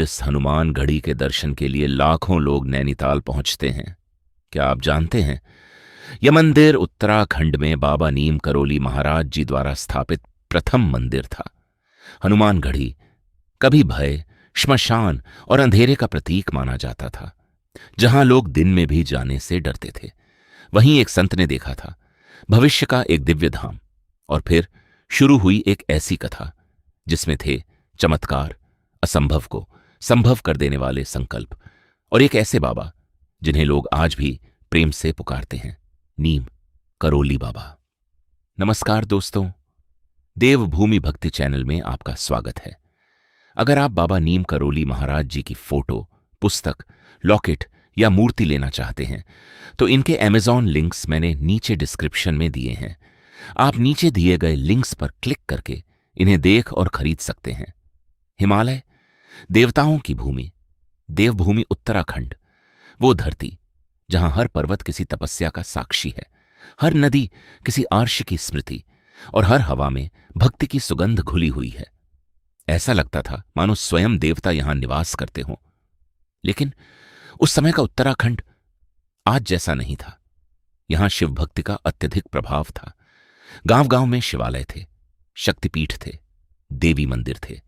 इस हनुमान गढ़ी के दर्शन के लिए लाखों लोग नैनीताल पहुंचते हैं। क्या आप जानते हैं, यह मंदिर उत्तराखंड में बाबा नीम करोली महाराज जी द्वारा स्थापित प्रथम मंदिर था। हनुमान गढ़ी कभी भय, श्मशान और अंधेरे का प्रतीक माना जाता था, जहां लोग दिन में भी जाने से डरते थे। वहीं एक संत ने देखा था भविष्य का एक दिव्य धाम। और फिर शुरू हुई एक ऐसी कथा जिसमें थे चमत्कार, असंभव को संभव कर देने वाले संकल्प, और एक ऐसे बाबा जिन्हें लोग आज भी प्रेम से पुकारते हैं, नीम करोली बाबा। नमस्कार दोस्तों, देवभूमि भक्ति चैनल में आपका स्वागत है। अगर आप बाबा नीम करोली महाराज जी की फोटो, पुस्तक, लॉकेट या मूर्ति लेना चाहते हैं तो इनके अमेज़न लिंक्स मैंने नीचे डिस्क्रिप्शन में दिए हैं। आप नीचे दिए गए लिंक्स पर क्लिक करके इन्हें देख और खरीद सकते हैं। हिमालय, देवताओं की भूमि, देवभूमि उत्तराखंड, वो धरती जहां हर पर्वत किसी तपस्या का साक्षी है, हर नदी किसी आर्ष की स्मृति और हर हवा में भक्ति की सुगंध घुली हुई है। ऐसा लगता था मानो स्वयं देवता यहां निवास करते हों। लेकिन उस समय का उत्तराखंड आज जैसा नहीं था। यहां शिव भक्ति का अत्यधिक प्रभाव था। गांव गांव में शिवालय थे, शक्तिपीठ थे, देवी मंदिर थे।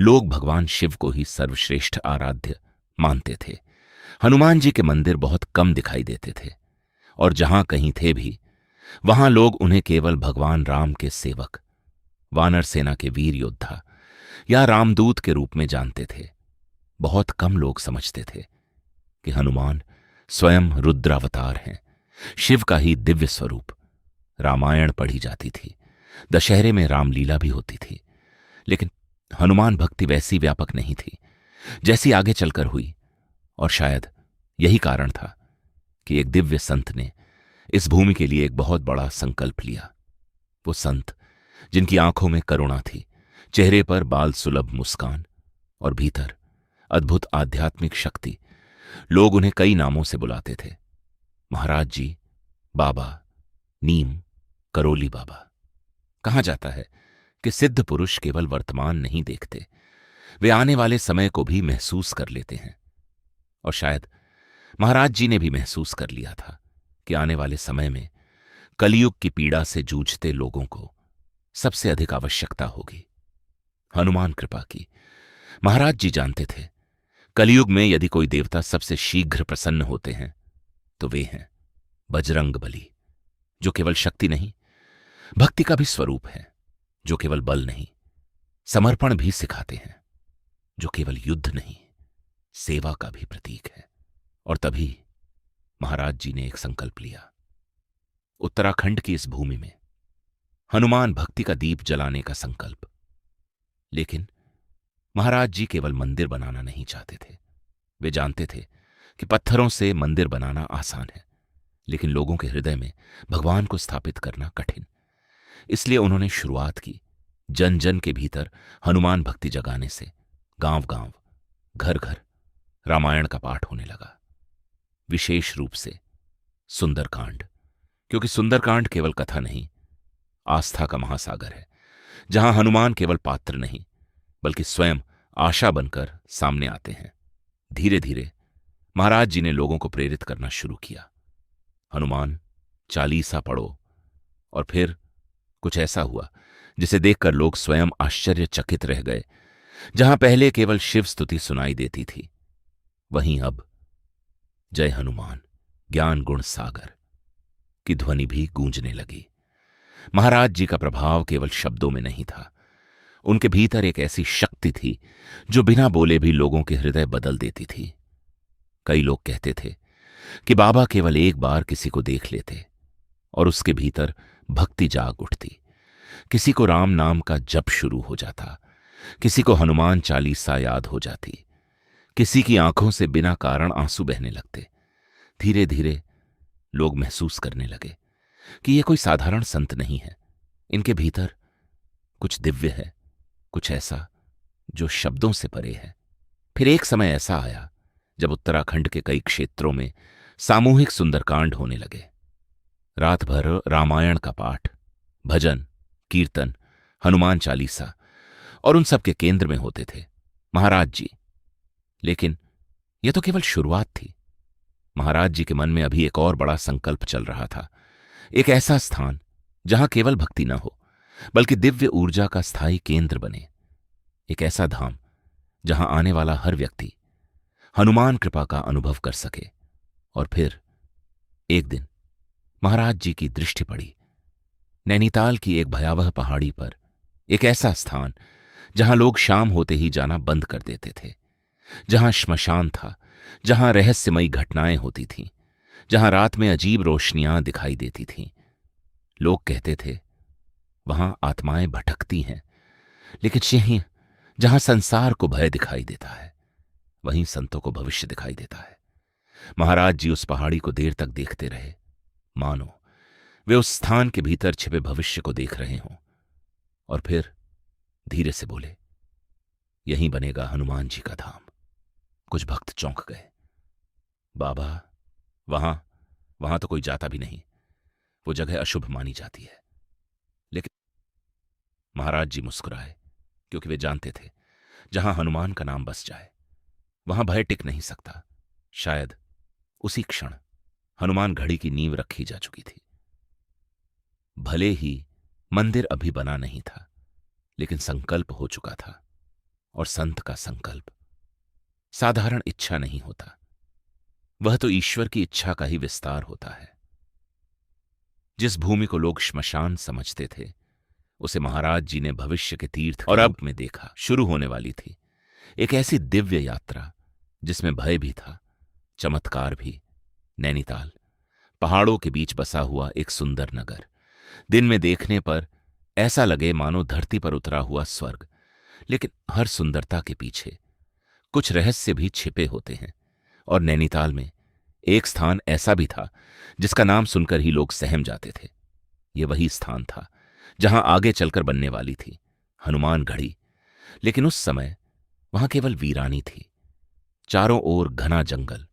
लोग भगवान शिव को ही सर्वश्रेष्ठ आराध्य मानते थे। हनुमान जी के मंदिर बहुत कम दिखाई देते थे, और जहां कहीं थे भी वहां लोग उन्हें केवल भगवान राम के सेवक, वानर सेना के वीर योद्धा या रामदूत के रूप में जानते थे। बहुत कम लोग समझते थे कि हनुमान स्वयं रुद्रावतार हैं, शिव का ही दिव्य स्वरूप। रामायण पढ़ी जाती थी, दशहरे में रामलीला भी होती थी, लेकिन हनुमान भक्ति वैसी व्यापक नहीं थी जैसी आगे चलकर हुई। और शायद यही कारण था कि एक दिव्य संत ने इस भूमि के लिए एक बहुत बड़ा संकल्प लिया। वो संत जिनकी आंखों में करुणा थी, चेहरे पर बाल सुलभ मुस्कान और भीतर अद्भुत आध्यात्मिक शक्ति। लोग उन्हें कई नामों से बुलाते थे, महाराज जी, बाबा, नीम करोली बाबा। कहा जाता है कि सिद्ध पुरुष केवल वर्तमान नहीं देखते, वे आने वाले समय को भी महसूस कर लेते हैं। और शायद महाराज जी ने भी महसूस कर लिया था कि आने वाले समय में कलयुग की पीड़ा से जूझते लोगों को सबसे अधिक आवश्यकता होगी हनुमान कृपा की। महाराज जी जानते थे कलयुग में यदि कोई देवता सबसे शीघ्र प्रसन्न होते हैं तो वे हैं बजरंग बली, जो केवल शक्ति नहीं, भक्ति का भी स्वरूप है, जो केवल बल नहीं, समर्पण भी सिखाते हैं, जो केवल युद्ध नहीं, सेवा का भी प्रतीक है। और तभी महाराज जी ने एक संकल्प लिया। उत्तराखंड की इस भूमि में हनुमान भक्ति का दीप जलाने का संकल्प। लेकिन महाराज जी केवल मंदिर बनाना नहीं चाहते थे। वे जानते थे कि पत्थरों से मंदिर बनाना आसान है, लेकिन लोगों के हृदय में भगवान को स्थापित करना कठिन। इसलिए उन्होंने शुरुआत की जन जन के भीतर हनुमान भक्ति जगाने से। गांव गांव, घर घर रामायण का पाठ होने लगा, विशेष रूप से सुंदरकांड, क्योंकि सुंदरकांड केवल कथा नहीं, आस्था का महासागर है, जहां हनुमान केवल पात्र नहीं बल्कि स्वयं आशा बनकर सामने आते हैं। धीरे धीरे महाराज जी ने लोगों को प्रेरित करना शुरू किया। हनुमान चालीसा पढ़ो। और फिर कुछ ऐसा हुआ जिसे देखकर लोग स्वयं आश्चर्यचकित रह गए। जहां पहले केवल शिव स्तुति सुनाई देती थी, वहीं अब जय हनुमान ज्ञान गुण सागर की ध्वनि भी गूंजने लगी। महाराज जी का प्रभाव केवल शब्दों में नहीं था, उनके भीतर एक ऐसी शक्ति थी जो बिना बोले भी लोगों के हृदय बदल देती थी। कई लोग कहते थे कि बाबा केवल एक बार किसी को देख लेते और उसके भीतर भक्ति जाग उठती। किसी को राम नाम का जप शुरू हो जाता, किसी को हनुमान चालीसा याद हो जाती, किसी की आंखों से बिना कारण आंसू बहने लगते। धीरे धीरे लोग महसूस करने लगे कि यह कोई साधारण संत नहीं है, इनके भीतर कुछ दिव्य है, कुछ ऐसा जो शब्दों से परे है। फिर एक समय ऐसा आया जब उत्तराखंड के कई क्षेत्रों में सामूहिक सुंदरकांड होने लगे। रात भर रामायण का पाठ, भजन, कीर्तन, हनुमान चालीसा, और उन सब के केंद्र में होते थे महाराज जी, लेकिन यह तो केवल शुरुआत थी। महाराज जी के मन में अभी एक और बड़ा संकल्प चल रहा था। एक ऐसा स्थान जहां केवल भक्ति न हो बल्कि दिव्य ऊर्जा का स्थायी केंद्र बने। एक ऐसा धाम जहां आने वाला हर व्यक्ति हनुमान कृपा का अनुभव कर सके। और फिर एक दिन महाराज जी की दृष्टि पड़ी नैनीताल की एक भयावह पहाड़ी पर। एक ऐसा स्थान जहां लोग शाम होते ही जाना बंद कर देते थे, जहां श्मशान था, जहां रहस्यमयी घटनाएं होती थीं, जहां रात में अजीब रोशनियां दिखाई देती थीं। लोग कहते थे वहां आत्माएं भटकती हैं, लेकिन यहीं जहां संसार को भय दिखाई देता है वहीं संतों को भविष्य दिखाई देता है। महाराज जी उस पहाड़ी को देर तक देखते रहे, मानो वे उस स्थान के भीतर छिपे भविष्य को देख रहे हों। और फिर धीरे से बोले, यहीं बनेगा हनुमान जी का धाम। कुछ भक्त चौंक गए। बाबा, वहां वहां तो कोई जाता भी नहीं, वो जगह अशुभ मानी जाती है। लेकिन महाराज जी मुस्कुराए, क्योंकि वे जानते थे जहां हनुमान का नाम बस जाए वहां भय टिक नहीं सकता। शायद उसी क्षण हनुमान घड़ी की नींव रखी जा चुकी थी। भले ही मंदिर अभी बना नहीं था, लेकिन संकल्प हो चुका था। और संत का संकल्प साधारण इच्छा नहीं होता, वह तो ईश्वर की इच्छा का ही विस्तार होता है। जिस भूमि को लोग श्मशान समझते थे उसे महाराज जी ने भविष्य के तीर्थ और अब में देखा। शुरू होने वाली थी एक ऐसी दिव्य यात्रा जिसमें भय भी था, चमत्कार भी। नैनीताल पहाड़ों के बीच बसा हुआ एक सुंदर नगर। दिन में देखने पर ऐसा लगे मानो धरती पर उतरा हुआ स्वर्ग, लेकिन हर सुंदरता के पीछे कुछ रहस्य भी छिपे होते हैं। और नैनीताल में एक स्थान ऐसा भी था जिसका नाम सुनकर ही लोग सहम जाते थे। यह वही स्थान था जहां आगे चलकर बनने वाली थी हनुमान घड़ी। लेकिन उस समय वहां केवल वीरानी थी। चारों ओर घना जंगल,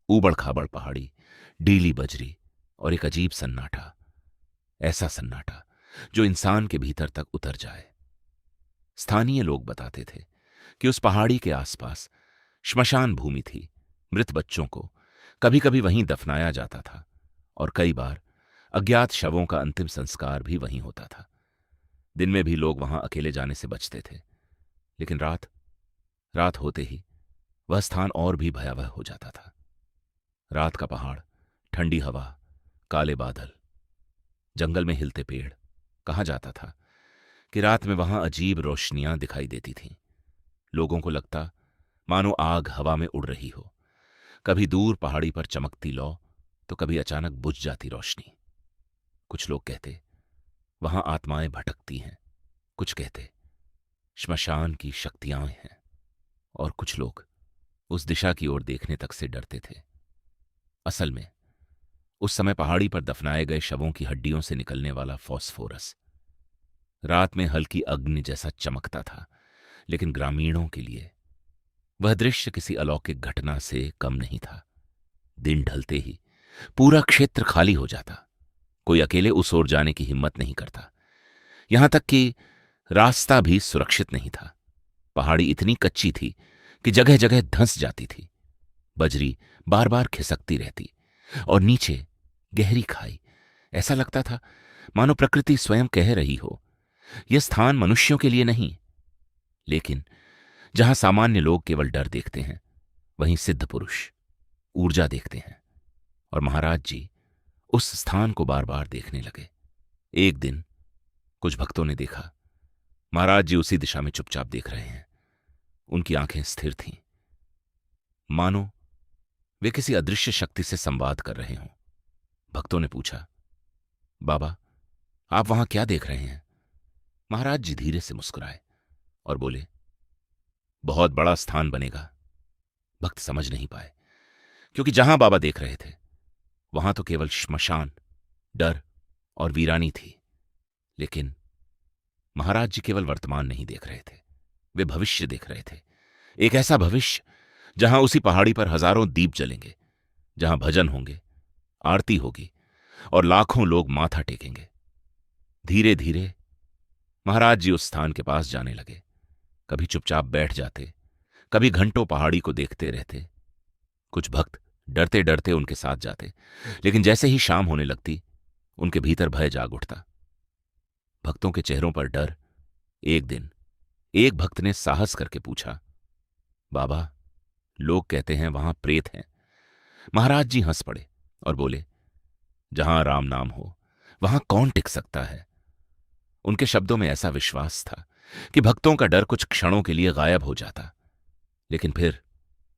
ऊबड़ खाबड़ पहाड़ी, डीली बजरी और एक अजीब सन्नाटा। ऐसा सन्नाटा जो इंसान के भीतर तक उतर जाए। स्थानीय लोग बताते थे कि उस पहाड़ी के आसपास श्मशान भूमि थी। मृत बच्चों को कभी कभी वहीं दफनाया जाता था और कई बार अज्ञात शवों का अंतिम संस्कार भी वहीं होता था। दिन में भी लोग वहां अकेले जाने से बचते थे, लेकिन रात होते ही वह स्थान और भी भयावह हो जाता था। रात का पहाड़, ठंडी हवा, काले बादल, जंगल में हिलते पेड़। कहा जाता था कि रात में वहां अजीब रोशनियां दिखाई देती थीं। लोगों को लगता मानो आग हवा में उड़ रही हो। कभी दूर पहाड़ी पर चमकती लौ तो कभी अचानक बुझ जाती रोशनी। कुछ लोग कहते वहां आत्माएं भटकती हैं, कुछ कहते श्मशान की शक्तियां हैं, और कुछ लोग उस दिशा की ओर देखने तक से डरते थे। असल में उस समय पहाड़ी पर दफनाए गए शवों की हड्डियों से निकलने वाला फॉस्फोरस रात में हल्की अग्नि जैसा चमकता था, लेकिन ग्रामीणों के लिए वह दृश्य किसी अलौकिक घटना से कम नहीं था। दिन ढलते ही पूरा क्षेत्र खाली हो जाता। कोई अकेले उस ओर जाने की हिम्मत नहीं करता। यहां तक कि रास्ता भी सुरक्षित नहीं था। पहाड़ी इतनी कच्ची थी कि जगह जगह धंस जाती थी। बजरी बार बार खिसकती रहती और नीचे गहरी खाई। ऐसा लगता था मानो प्रकृति स्वयं कह रही हो, यह स्थान मनुष्यों के लिए नहीं। लेकिन जहां सामान्य लोग केवल डर देखते हैं, वहीं सिद्ध पुरुष ऊर्जा देखते हैं। और महाराज जी उस स्थान को बार बार देखने लगे। एक दिन कुछ भक्तों ने देखा महाराज जी उसी दिशा में चुपचाप देख रहे हैं। उनकी आंखें स्थिर थीं, मानो वे किसी अदृश्य शक्ति से संवाद कर रहे हों। भक्तों ने पूछा, बाबा आप वहां क्या देख रहे हैं? महाराज जी धीरे से मुस्कुराए और बोले, बहुत बड़ा स्थान बनेगा। भक्त समझ नहीं पाए, क्योंकि जहां बाबा देख रहे थे वहां तो केवल श्मशान, डर और वीरानी थी। लेकिन महाराज जी केवल वर्तमान नहीं देख रहे थे, वे भविष्य देख रहे थे। एक ऐसा भविष्य जहां उसी पहाड़ी पर हजारों दीप जलेंगे, जहां भजन होंगे, आरती होगी और लाखों लोग माथा टेकेंगे। धीरे धीरे महाराज जी उस स्थान के पास जाने लगे। कभी चुपचाप बैठ जाते, कभी घंटों पहाड़ी को देखते रहते। कुछ भक्त डरते डरते उनके साथ जाते, लेकिन जैसे ही शाम होने लगती उनके भीतर भय जाग उठता। भक्तों के चेहरों पर डर। एक दिन एक भक्त ने साहस करके पूछा, बाबा, लोग कहते हैं वहां प्रेत हैं। महाराज जी हंस पड़े और बोले, जहां राम नाम हो वहां कौन टिक सकता है। उनके शब्दों में ऐसा विश्वास था कि भक्तों का डर कुछ क्षणों के लिए गायब हो जाता, लेकिन फिर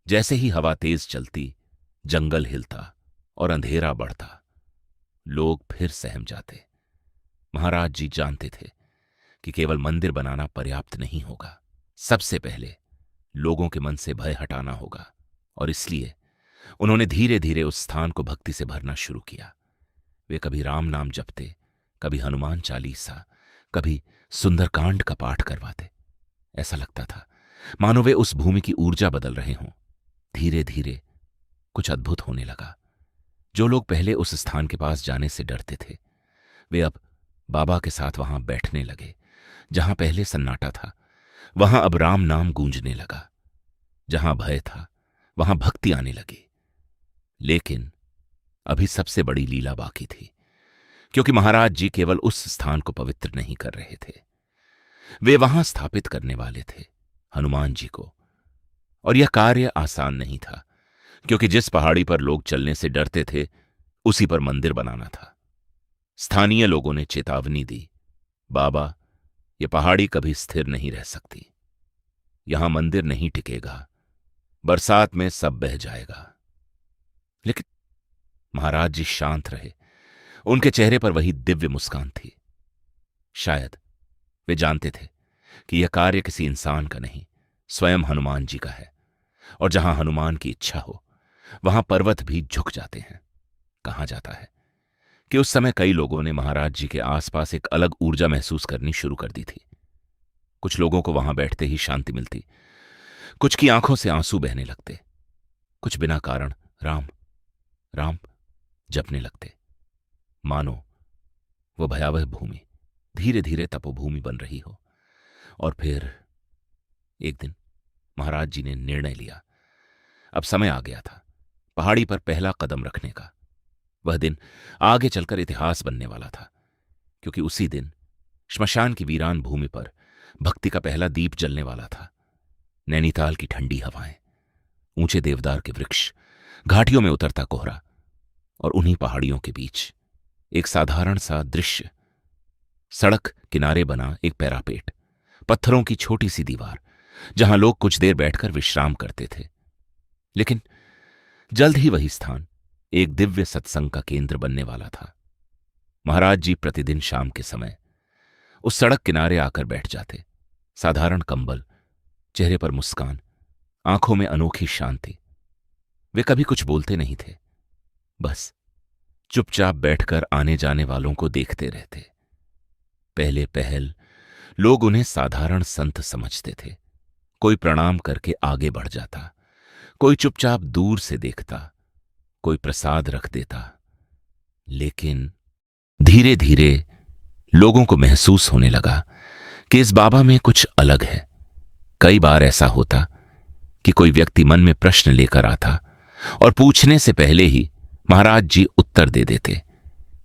जैसे ही हवा तेज चलती, जंगल हिलता और अंधेरा बढ़ता, लोग फिर सहम जाते। महाराज जी जानते थे कि केवल मंदिर बनाना पर्याप्त नहीं होगा। सबसे पहले लोगों के मन से भय हटाना होगा, और इसलिए उन्होंने धीरे धीरे उस स्थान को भक्ति से भरना शुरू किया। वे कभी राम नाम जपते, कभी हनुमान चालीसा, कभी सुंदरकांड का पाठ करवाते। ऐसा लगता था मानो वे उस भूमि की ऊर्जा बदल रहे हों। धीरे धीरे कुछ अद्भुत होने लगा। जो लोग पहले उस स्थान के पास जाने से डरते थे, वे अब बाबा के साथ वहां बैठने लगे। जहां पहले सन्नाटा था, वहां अब राम नाम गूंजने लगा। जहां भय था, वहां भक्ति आने लगी। लेकिन अभी सबसे बड़ी लीला बाकी थी, क्योंकि महाराज जी केवल उस स्थान को पवित्र नहीं कर रहे थे, वे वहां स्थापित करने वाले थे हनुमान जी को। और यह कार्य आसान नहीं था, क्योंकि जिस पहाड़ी पर लोग चलने से डरते थे, उसी पर मंदिर बनाना था। स्थानीय लोगों ने चेतावनी दी, बाबा, यह पहाड़ी कभी स्थिर नहीं रह सकती। यहां मंदिर नहीं टिकेगा, बरसात में सब बह जाएगा। लेकिन महाराज जी शांत रहे। उनके चेहरे पर वही दिव्य मुस्कान थी। शायद वे जानते थे कि यह कार्य किसी इंसान का नहीं, स्वयं हनुमान जी का है। और जहां हनुमान की इच्छा हो, वहां पर्वत भी झुक जाते हैं। कहा जाता है कि उस समय कई लोगों ने महाराज जी के आसपास एक अलग ऊर्जा महसूस करनी शुरू कर दी थी। कुछ लोगों को वहां बैठते ही शांति मिलती, कुछ की आंखों से आंसू बहने लगते, कुछ बिना कारण राम राम जपने लगते, मानो वो भयावह भूमि धीरे धीरे तपोभूमि बन रही हो। और फिर एक दिन महाराज जी ने निर्णय लिया। अब समय आ गया था पहाड़ी पर पहला कदम रखने का। वह दिन आगे चलकर इतिहास बनने वाला था, क्योंकि उसी दिन श्मशान की वीरान भूमि पर भक्ति का पहला दीप जलने वाला था। नैनीताल की ठंडी हवाएं, ऊंचे देवदार के वृक्ष, घाटियों में उतरता कोहरा, और उन्हीं पहाड़ियों के बीच एक साधारण सा दृश्य। सड़क किनारे बना एक पैरापेट, पत्थरों की छोटी सी दीवार, जहां लोग कुछ देर बैठकर विश्राम करते थे। लेकिन जल्द ही वही स्थान एक दिव्य सत्संग का केंद्र बनने वाला था। महाराज जी प्रतिदिन शाम के समय उस सड़क किनारे आकर बैठ जाते। साधारण कंबल, चेहरे पर मुस्कान, आंखों में अनोखी शांति। वे कभी कुछ बोलते नहीं थे, बस चुपचाप बैठकर आने जाने वालों को देखते रहते। पहले पहल लोग उन्हें साधारण संत समझते थे। कोई प्रणाम करके आगे बढ़ जाता, कोई चुपचाप दूर से देखता, कोई प्रसाद रख देता। लेकिन धीरे धीरे लोगों को महसूस होने लगा कि इस बाबा में कुछ अलग है। कई बार ऐसा होता कि कोई व्यक्ति मन में प्रश्न लेकर आता और पूछने से पहले ही महाराज जी उत्तर दे देते।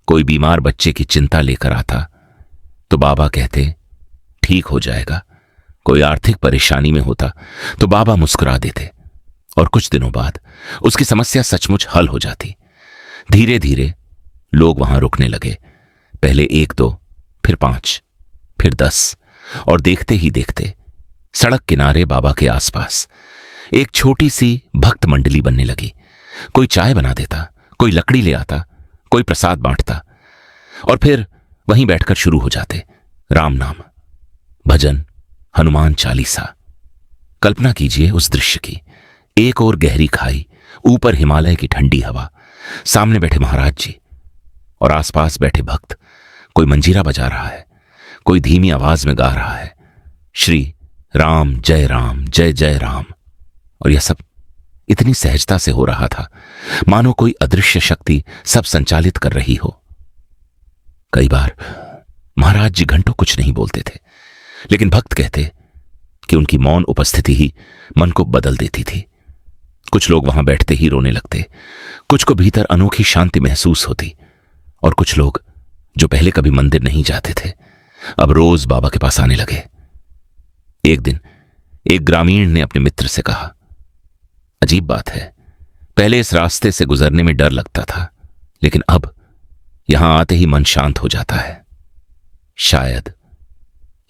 कोई बीमार बच्चे की चिंता लेकर आता तो बाबा कहते, ठीक हो जाएगा। कोई आर्थिक परेशानी में होता तो बाबा मुस्कुरा देते, और कुछ दिनों बाद उसकी समस्या सचमुच हल हो जाती। धीरे धीरे लोग वहां रुकने लगे। पहले 1-2, फिर 5, फिर 10, और देखते ही देखते सड़क किनारे बाबा के आसपास एक छोटी सी भक्त मंडली बनने लगी। कोई चाय बना देता, कोई लकड़ी ले आता, कोई प्रसाद बांटता, और फिर वहीं बैठकर शुरू हो जाते राम नाम, भजन, हनुमान चालीसा। कल्पना कीजिए उस दृश्य की। एक और गहरी खाई, ऊपर हिमालय की ठंडी हवा, सामने बैठे महाराज जी और आसपास बैठे भक्त। कोई मंजीरा बजा रहा है, कोई धीमी आवाज में गा रहा है, श्री राम जय जय राम। और यह सब इतनी सहजता से हो रहा था मानो कोई अदृश्य शक्ति सब संचालित कर रही हो। कई बार महाराज जी घंटों कुछ नहीं बोलते थे, लेकिन भक्त कहते, कि उनकी मौन उपस्थिति ही मन को बदल देती थी। कुछ लोग वहां बैठते ही रोने लगते, कुछ को भीतर अनोखी शांति महसूस होती, और कुछ लोग जो पहले कभी मंदिर नहीं जाते थे अब रोज बाबा के पास आने लगे। एक दिन एक ग्रामीण ने अपने मित्र से कहा, अजीब बात है, पहले इस रास्ते से गुजरने में डर लगता था, लेकिन अब यहां आते ही मन शांत हो जाता है। शायद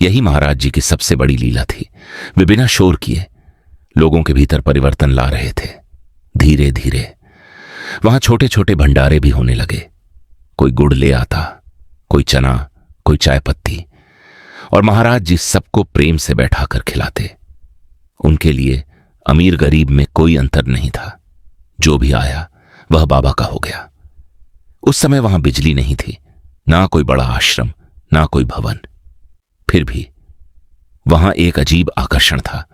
यही महाराज जी की सबसे बड़ी लीला थी। वे बिना शोर किए लोगों के भीतर परिवर्तन ला रहे थे। धीरे धीरे वहां छोटे छोटे भंडारे भी होने लगे। कोई गुड़ ले आता, कोई चना, कोई चाय पत्ती, और महाराज जी सबको प्रेम से बैठाकर खिलाते। उनके लिए अमीर गरीब में कोई अंतर नहीं था। जो भी आया वह बाबा का हो गया। उस समय वहां बिजली नहीं थी, ना कोई बड़ा आश्रम, ना कोई भवन। फिर भी वहां एक अजीब आकर्षण था।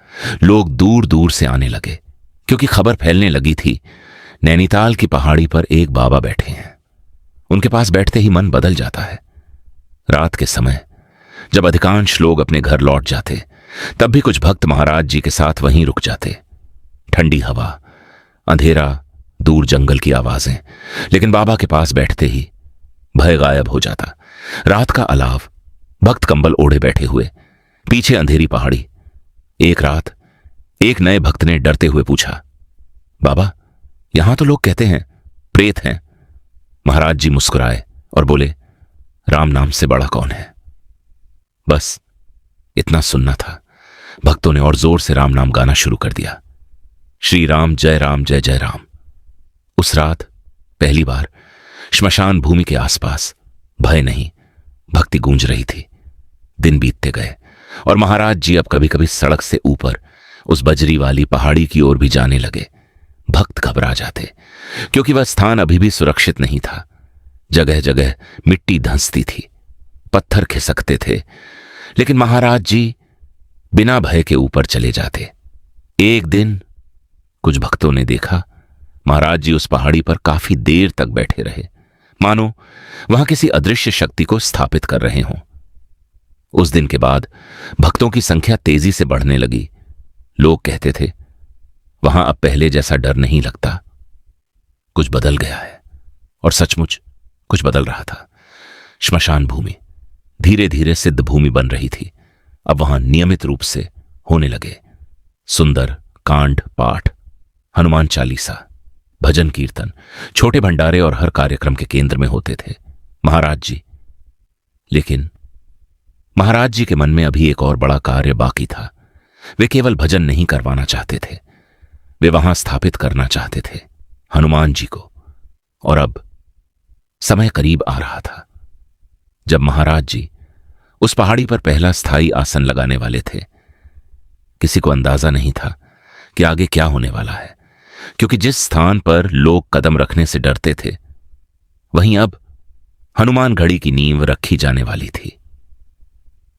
लोग दूर दूर से आने लगे, क्योंकि खबर फैलने लगी थी नैनीताल की पहाड़ी पर एक बाबा बैठे हैं। उनके पास बैठते ही मन बदल जाता है। रात के समय जब अधिकांश लोग अपने घर लौट जाते, तब भी कुछ भक्त महाराज जी के साथ वहीं रुक जाते। ठंडी हवा, अंधेरा, दूर जंगल की आवाजें, लेकिन बाबा के पास बैठते ही भय गायब हो जाता। रात का अलाव, भक्त कंबल ओढ़े बैठे हुए, पीछे अंधेरी पहाड़ी। एक रात एक नए भक्त ने डरते हुए पूछा, बाबा, यहां तो लोग कहते हैं प्रेत हैं। महाराज जी मुस्कुराए और बोले, राम नाम से बड़ा कौन है। बस इतना सुनना था। भक्तों ने और जोर से राम नाम गाना शुरू कर दिया। श्री राम जय जय राम। उस रात पहली बार श्मशान भूमि के आसपास भय नहीं, भक्ति गूंज रही थी। दिन बीतते गए और महाराज जी अब कभी कभी सड़क से ऊपर उस बजरी वाली पहाड़ी की ओर भी जाने लगे। भक्त घबरा जाते, क्योंकि वह स्थान अभी भी सुरक्षित नहीं था। जगह जगह मिट्टी धंसती थी, पत्थर खिसकते थे, लेकिन महाराज जी बिना भय के ऊपर चले जाते। एक दिन कुछ भक्तों ने देखा महाराज जी उस पहाड़ी पर काफी देर तक बैठे रहे, मानो वहां किसी अदृश्य शक्ति को स्थापित कर रहे हों। उस दिन के बाद भक्तों की संख्या तेजी से बढ़ने लगी। लोग कहते थे, वहां अब पहले जैसा डर नहीं लगता, कुछ बदल गया है। और सचमुच कुछ बदल रहा था। श्मशान भूमि धीरे धीरे सिद्ध भूमि बन रही थी। अब वहां नियमित रूप से होने लगे सुंदर कांड पाठ, हनुमान चालीसा, भजन कीर्तन, छोटे भंडारे, और हर कार्यक्रम के केंद्र में होते थे महाराज जी। लेकिन महाराज जी के मन में अभी एक और बड़ा कार्य बाकी था। वे केवल भजन नहीं करवाना चाहते थे, वे वहां स्थापित करना चाहते थे हनुमान जी को। और अब समय करीब आ रहा था जब महाराज जी उस पहाड़ी पर पहला स्थायी आसन लगाने वाले थे। किसी को अंदाजा नहीं था कि आगे क्या होने वाला है, क्योंकि जिस स्थान पर लोग कदम रखने से डरते थे, वहीं अब हनुमान घड़ी की नींव रखी जाने वाली थी।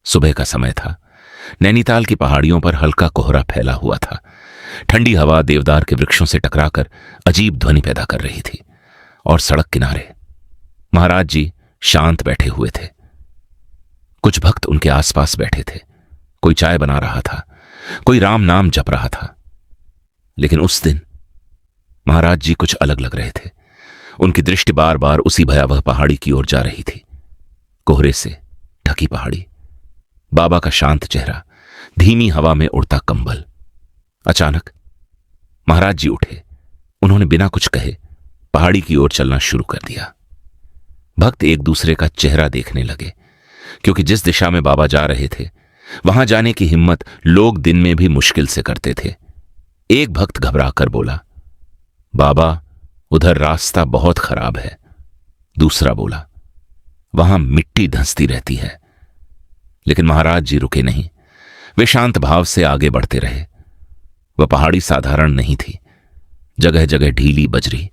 सुबह का समय था। नैनीताल की पहाड़ियों पर हल्का कोहरा फैला हुआ था। ठंडी हवा देवदार के वृक्षों से टकराकर अजीब ध्वनि पैदा कर रही थी। और सड़क किनारे महाराज जी शांत बैठे हुए थे। कुछ भक्त उनके आसपास बैठे थे। कोई चाय बना रहा था, कोई राम नाम जप रहा था। लेकिन उस दिन महाराज जी कुछ अलग लग रहे थे। उनकी दृष्टि बार बार उसी भयावह पहाड़ी की ओर जा रही थी। कोहरे से ढकी पहाड़ी, बाबा का शांत चेहरा, धीमी हवा में उड़ता कंबल। अचानक महाराज जी उठे। उन्होंने बिना कुछ कहे पहाड़ी की ओर चलना शुरू कर दिया। भक्त एक दूसरे का चेहरा देखने लगे, क्योंकि जिस दिशा में बाबा जा रहे थे वहां जाने की हिम्मत लोग दिन में भी मुश्किल से करते थे। एक भक्त घबराकर बोला, बाबा, उधर रास्ता बहुत खराब है। दूसरा बोला, वहां मिट्टी धंसती रहती है। लेकिन महाराज जी रुके नहीं। वे शांत भाव से आगे बढ़ते रहे। वह पहाड़ी साधारण नहीं थी। जगह जगह ढीली बजरी,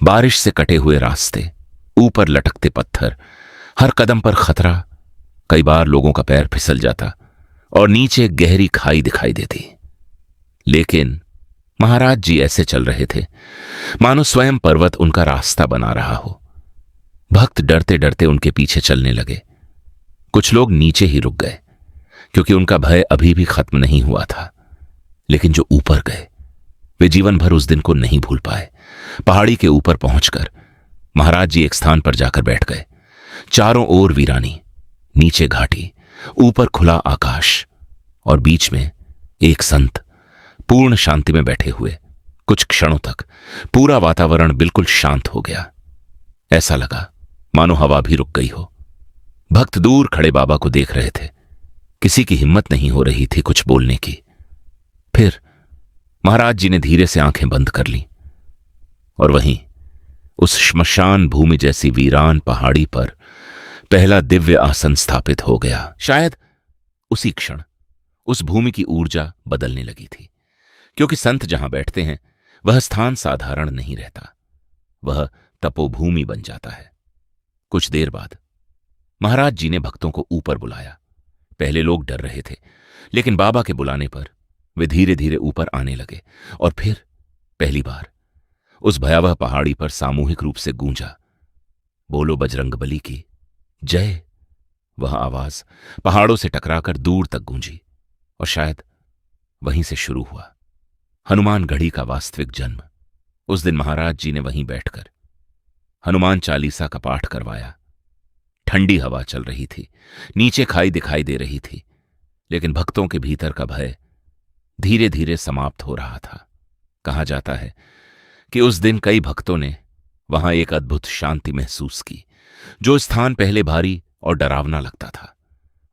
बारिश से कटे हुए रास्ते, ऊपर लटकते पत्थर, हर कदम पर खतरा। कई बार लोगों का पैर फिसल जाता और नीचे गहरी खाई दिखाई देती। लेकिन महाराज जी ऐसे चल रहे थे मानो स्वयं पर्वत उनका रास्ता बना रहा हो। भक्त डरते डरते उनके पीछे चलने लगे। कुछ लोग नीचे ही रुक गए। क्योंकि उनका भय अभी भी खत्म नहीं हुआ था। लेकिन जो ऊपर गए वे जीवन भर उस दिन को नहीं भूल पाए। पहाड़ी के ऊपर पहुंचकर महाराज जी एक स्थान पर जाकर बैठ गए। चारों ओर वीरानी, नीचे घाटी, ऊपर खुला आकाश और बीच में एक संत पूर्ण शांति में बैठे हुए। कुछ क्षणों तक पूरा वातावरण बिल्कुल शांत हो गया। ऐसा लगा मानो हवा भी रुक गई हो। भक्त दूर खड़े बाबा को देख रहे थे। किसी की हिम्मत नहीं हो रही थी कुछ बोलने की। फिर महाराज जी ने धीरे से आंखें बंद कर ली और वहीं उस श्मशान भूमि जैसी वीरान पहाड़ी पर पहला दिव्य आसन स्थापित हो गया। शायद उसी क्षण उस भूमि की ऊर्जा बदलने लगी थी, क्योंकि संत जहां बैठते हैं वह स्थान साधारण नहीं रहता, वह तपोभूमि बन जाता है। कुछ देर बाद महाराज जी ने भक्तों को ऊपर बुलाया। पहले लोग डर रहे थे, लेकिन बाबा के बुलाने पर वे धीरे धीरे ऊपर आने लगे और फिर पहली बार उस भयावह पहाड़ी पर सामूहिक रूप से गूंजा, बोलो बजरंगबली की जय। वह आवाज पहाड़ों से टकराकर दूर तक गूंजी और शायद वहीं से शुरू हुआ हनुमानगढ़ी का वास्तविक जन्म। उस दिन महाराज जी ने वहीं बैठकर हनुमान चालीसा का पाठ करवाया। ठंडी हवा चल रही थी, नीचे खाई दिखाई दे रही थी, लेकिन भक्तों के भीतर का भय धीरे धीरे समाप्त हो रहा था। कहा जाता है कि उस दिन कई भक्तों ने वहां एक अद्भुत शांति महसूस की। जो स्थान पहले भारी और डरावना लगता था,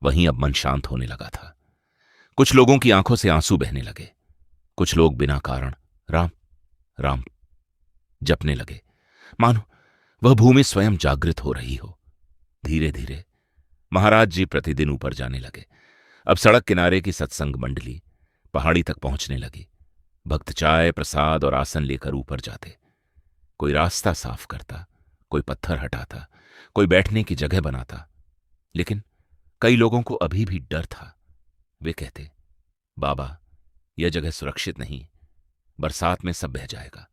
वहीं अब मन शांत होने लगा था। कुछ लोगों की आंखों से आंसू बहने लगे। कुछ लोग बिना कारण राम राम जपने लगे, मानो वह भूमि स्वयं जागृत हो रही हो। धीरे धीरे महाराज जी प्रतिदिन ऊपर जाने लगे। अब सड़क किनारे की सत्संग मंडली पहाड़ी तक पहुंचने लगी। भक्त चाय, प्रसाद और आसन लेकर ऊपर जाते। कोई रास्ता साफ करता, कोई पत्थर हटाता, कोई बैठने की जगह बनाता। लेकिन कई लोगों को अभी भी डर था। वे कहते, बाबा यह जगह सुरक्षित नहीं, बरसात में सब बह जाएगा,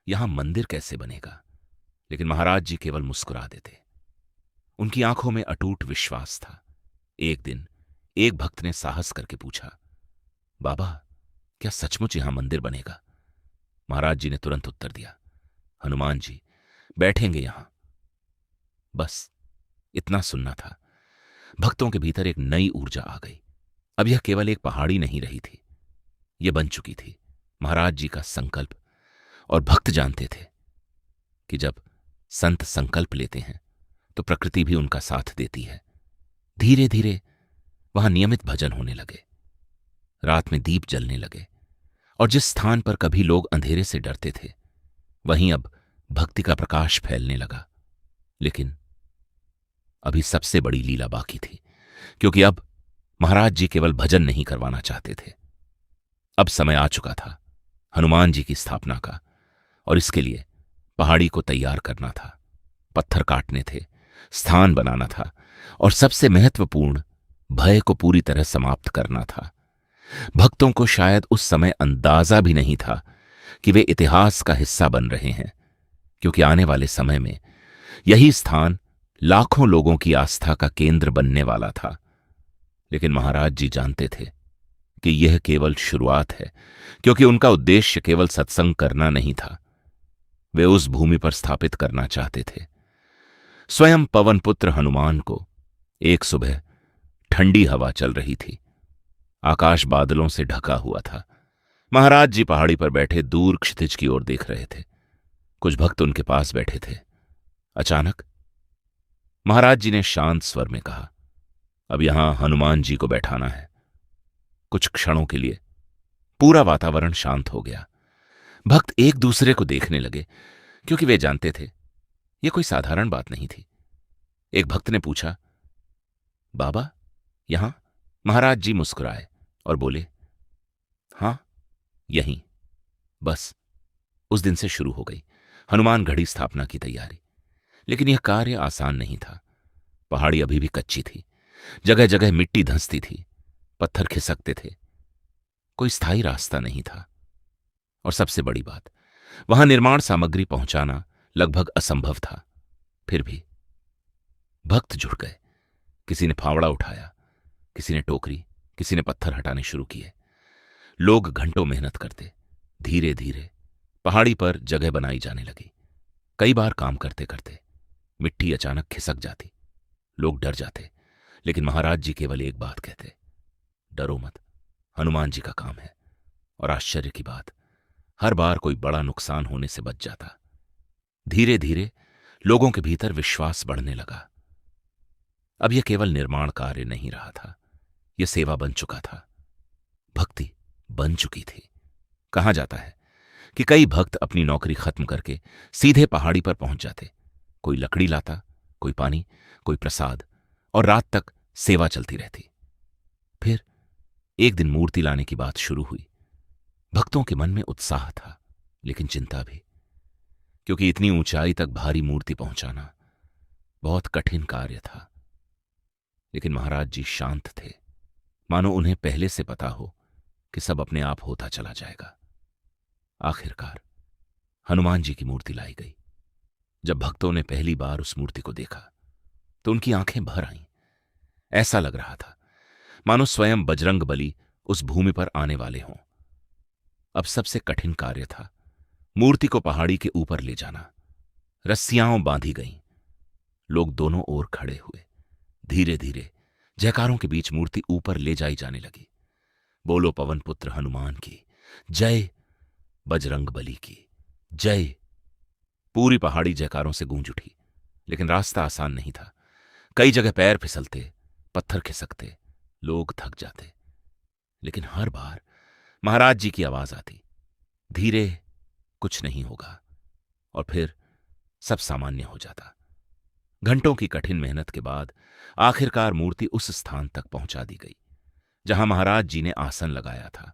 यहां मंदिर कैसे बनेगा। लेकिन महाराज जी केवल मुस्कुरा देते। उनकी आंखों में अटूट विश्वास था। एक दिन एक भक्त ने साहस करके पूछा, बाबा क्या सचमुच यहां मंदिर बनेगा। महाराज जी ने तुरंत उत्तर दिया, हनुमान जी बैठेंगे यहां। बस इतना सुनना था। भक्तों के भीतर एक नई ऊर्जा आ गई। अब यह केवल एक पहाड़ी नहीं रही थी, यह बन चुकी थी महाराज जी का संकल्प। और भक्त जानते थे कि जब संत संकल्प लेते हैं तो प्रकृति भी उनका साथ देती है। धीरे धीरे वहां नियमित भजन होने लगे। रात में दीप जलने लगे और जिस स्थान पर कभी लोग अंधेरे से डरते थे, वहीं अब भक्ति का प्रकाश फैलने लगा। लेकिन अभी सबसे बड़ी लीला बाकी थी, क्योंकि अब महाराज जी केवल भजन नहीं करवाना चाहते थे। अब समय आ चुका था हनुमान जी की स्थापना का, और इसके लिए पहाड़ी को तैयार करना था, पत्थर काटने थे, स्थान बनाना था और सबसे महत्वपूर्ण भय को पूरी तरह समाप्त करना था। भक्तों को शायद उस समय अंदाजा भी नहीं था कि वे इतिहास का हिस्सा बन रहे हैं, क्योंकि आने वाले समय में यही स्थान लाखों लोगों की आस्था का केंद्र बनने वाला था। लेकिन महाराज जी जानते थे कि यह केवल शुरुआत है, क्योंकि उनका उद्देश्य केवल सत्संग करना नहीं था। वे उस भूमि पर स्थापित करना चाहते थे स्वयं पवन पुत्र हनुमान को। एक सुबह ठंडी हवा चल रही थी, आकाश बादलों से ढका हुआ था। महाराज जी पहाड़ी पर बैठे दूर क्षितिज की ओर देख रहे थे। कुछ भक्त उनके पास बैठे थे। अचानक महाराज जी ने शांत स्वर में कहा, अब यहां हनुमान जी को बैठाना है। कुछ क्षणों के लिए पूरा वातावरण शांत हो गया। भक्त एक दूसरे को देखने लगे, क्योंकि वे जानते थे यह कोई साधारण बात नहीं थी। एक भक्त ने पूछा, बाबा यहां? महाराज जी मुस्कुराए और बोले, हां यहीं। बस उस दिन से शुरू हो गई हनुमानगढ़ी स्थापना की तैयारी। लेकिन यह कार्य आसान नहीं था। पहाड़ी अभी भी कच्ची थी, जगह जगह मिट्टी धंसती थी, पत्थर खिसकते थे, कोई स्थायी रास्ता नहीं था। और सबसे बड़ी बात, वहां निर्माण सामग्री पहुंचाना लगभग असंभव था। फिर भी भक्त जुड़ गए। किसी ने फावड़ा उठाया, किसी ने टोकरी, किसी ने पत्थर हटाने शुरू किए। लोग घंटों मेहनत करते। धीरे धीरे पहाड़ी पर जगह बनाई जाने लगी। कई बार काम करते करते मिट्टी अचानक खिसक जाती। लोग डर जाते, लेकिन महाराज जी केवल एक बात कहते, डरो मत, हनुमान जी का काम है। और आश्चर्य की बात, हर बार कोई बड़ा नुकसान होने से बच जाता। धीरे धीरे लोगों के भीतर विश्वास बढ़ने लगा। अब यह केवल निर्माण कार्य नहीं रहा था, यह सेवा बन चुका था, भक्ति बन चुकी थी। कहा जाता है कि कई भक्त अपनी नौकरी खत्म करके सीधे पहाड़ी पर पहुंच जाते। कोई लकड़ी लाता, कोई पानी, कोई प्रसाद, और रात तक सेवा चलती रहती। फिर एक दिन मूर्ति लाने की बात शुरू हुई। भक्तों के मन में उत्साह था, लेकिन चिंता भी, क्योंकि इतनी ऊंचाई तक भारी मूर्ति पहुंचाना बहुत कठिन कार्य था। लेकिन महाराज जी शांत थे, मानो उन्हें पहले से पता हो कि सब अपने आप होता चला जाएगा। आखिरकार हनुमान जी की मूर्ति लाई गई। जब भक्तों ने पहली बार उस मूर्ति को देखा तो उनकी आंखें भर आईं। ऐसा लग रहा था मानो स्वयं बजरंग बली उस भूमि पर आने वाले हों। अब सबसे कठिन कार्य था मूर्ति को पहाड़ी के ऊपर ले जाना। रस्सियां बांधी गईं। लोग दोनों ओर खड़े हुए। धीरे धीरे जयकारों के बीच मूर्ति ऊपर ले जाई जाने लगी। बोलो पवन पुत्र हनुमान की जय, बजरंग बली की जय। पूरी पहाड़ी जयकारों से गूंज उठी। लेकिन रास्ता आसान नहीं था। कई जगह पैर फिसलते, पत्थर खिसकते, लोग थक जाते। लेकिन हर बार महाराज जी की आवाज आती, धीरे, कुछ नहीं होगा। और फिर सब सामान्य हो जाता। घंटों की कठिन मेहनत के बाद आखिरकार मूर्ति उस स्थान तक पहुंचा दी गई जहां महाराज जी ने आसन लगाया था।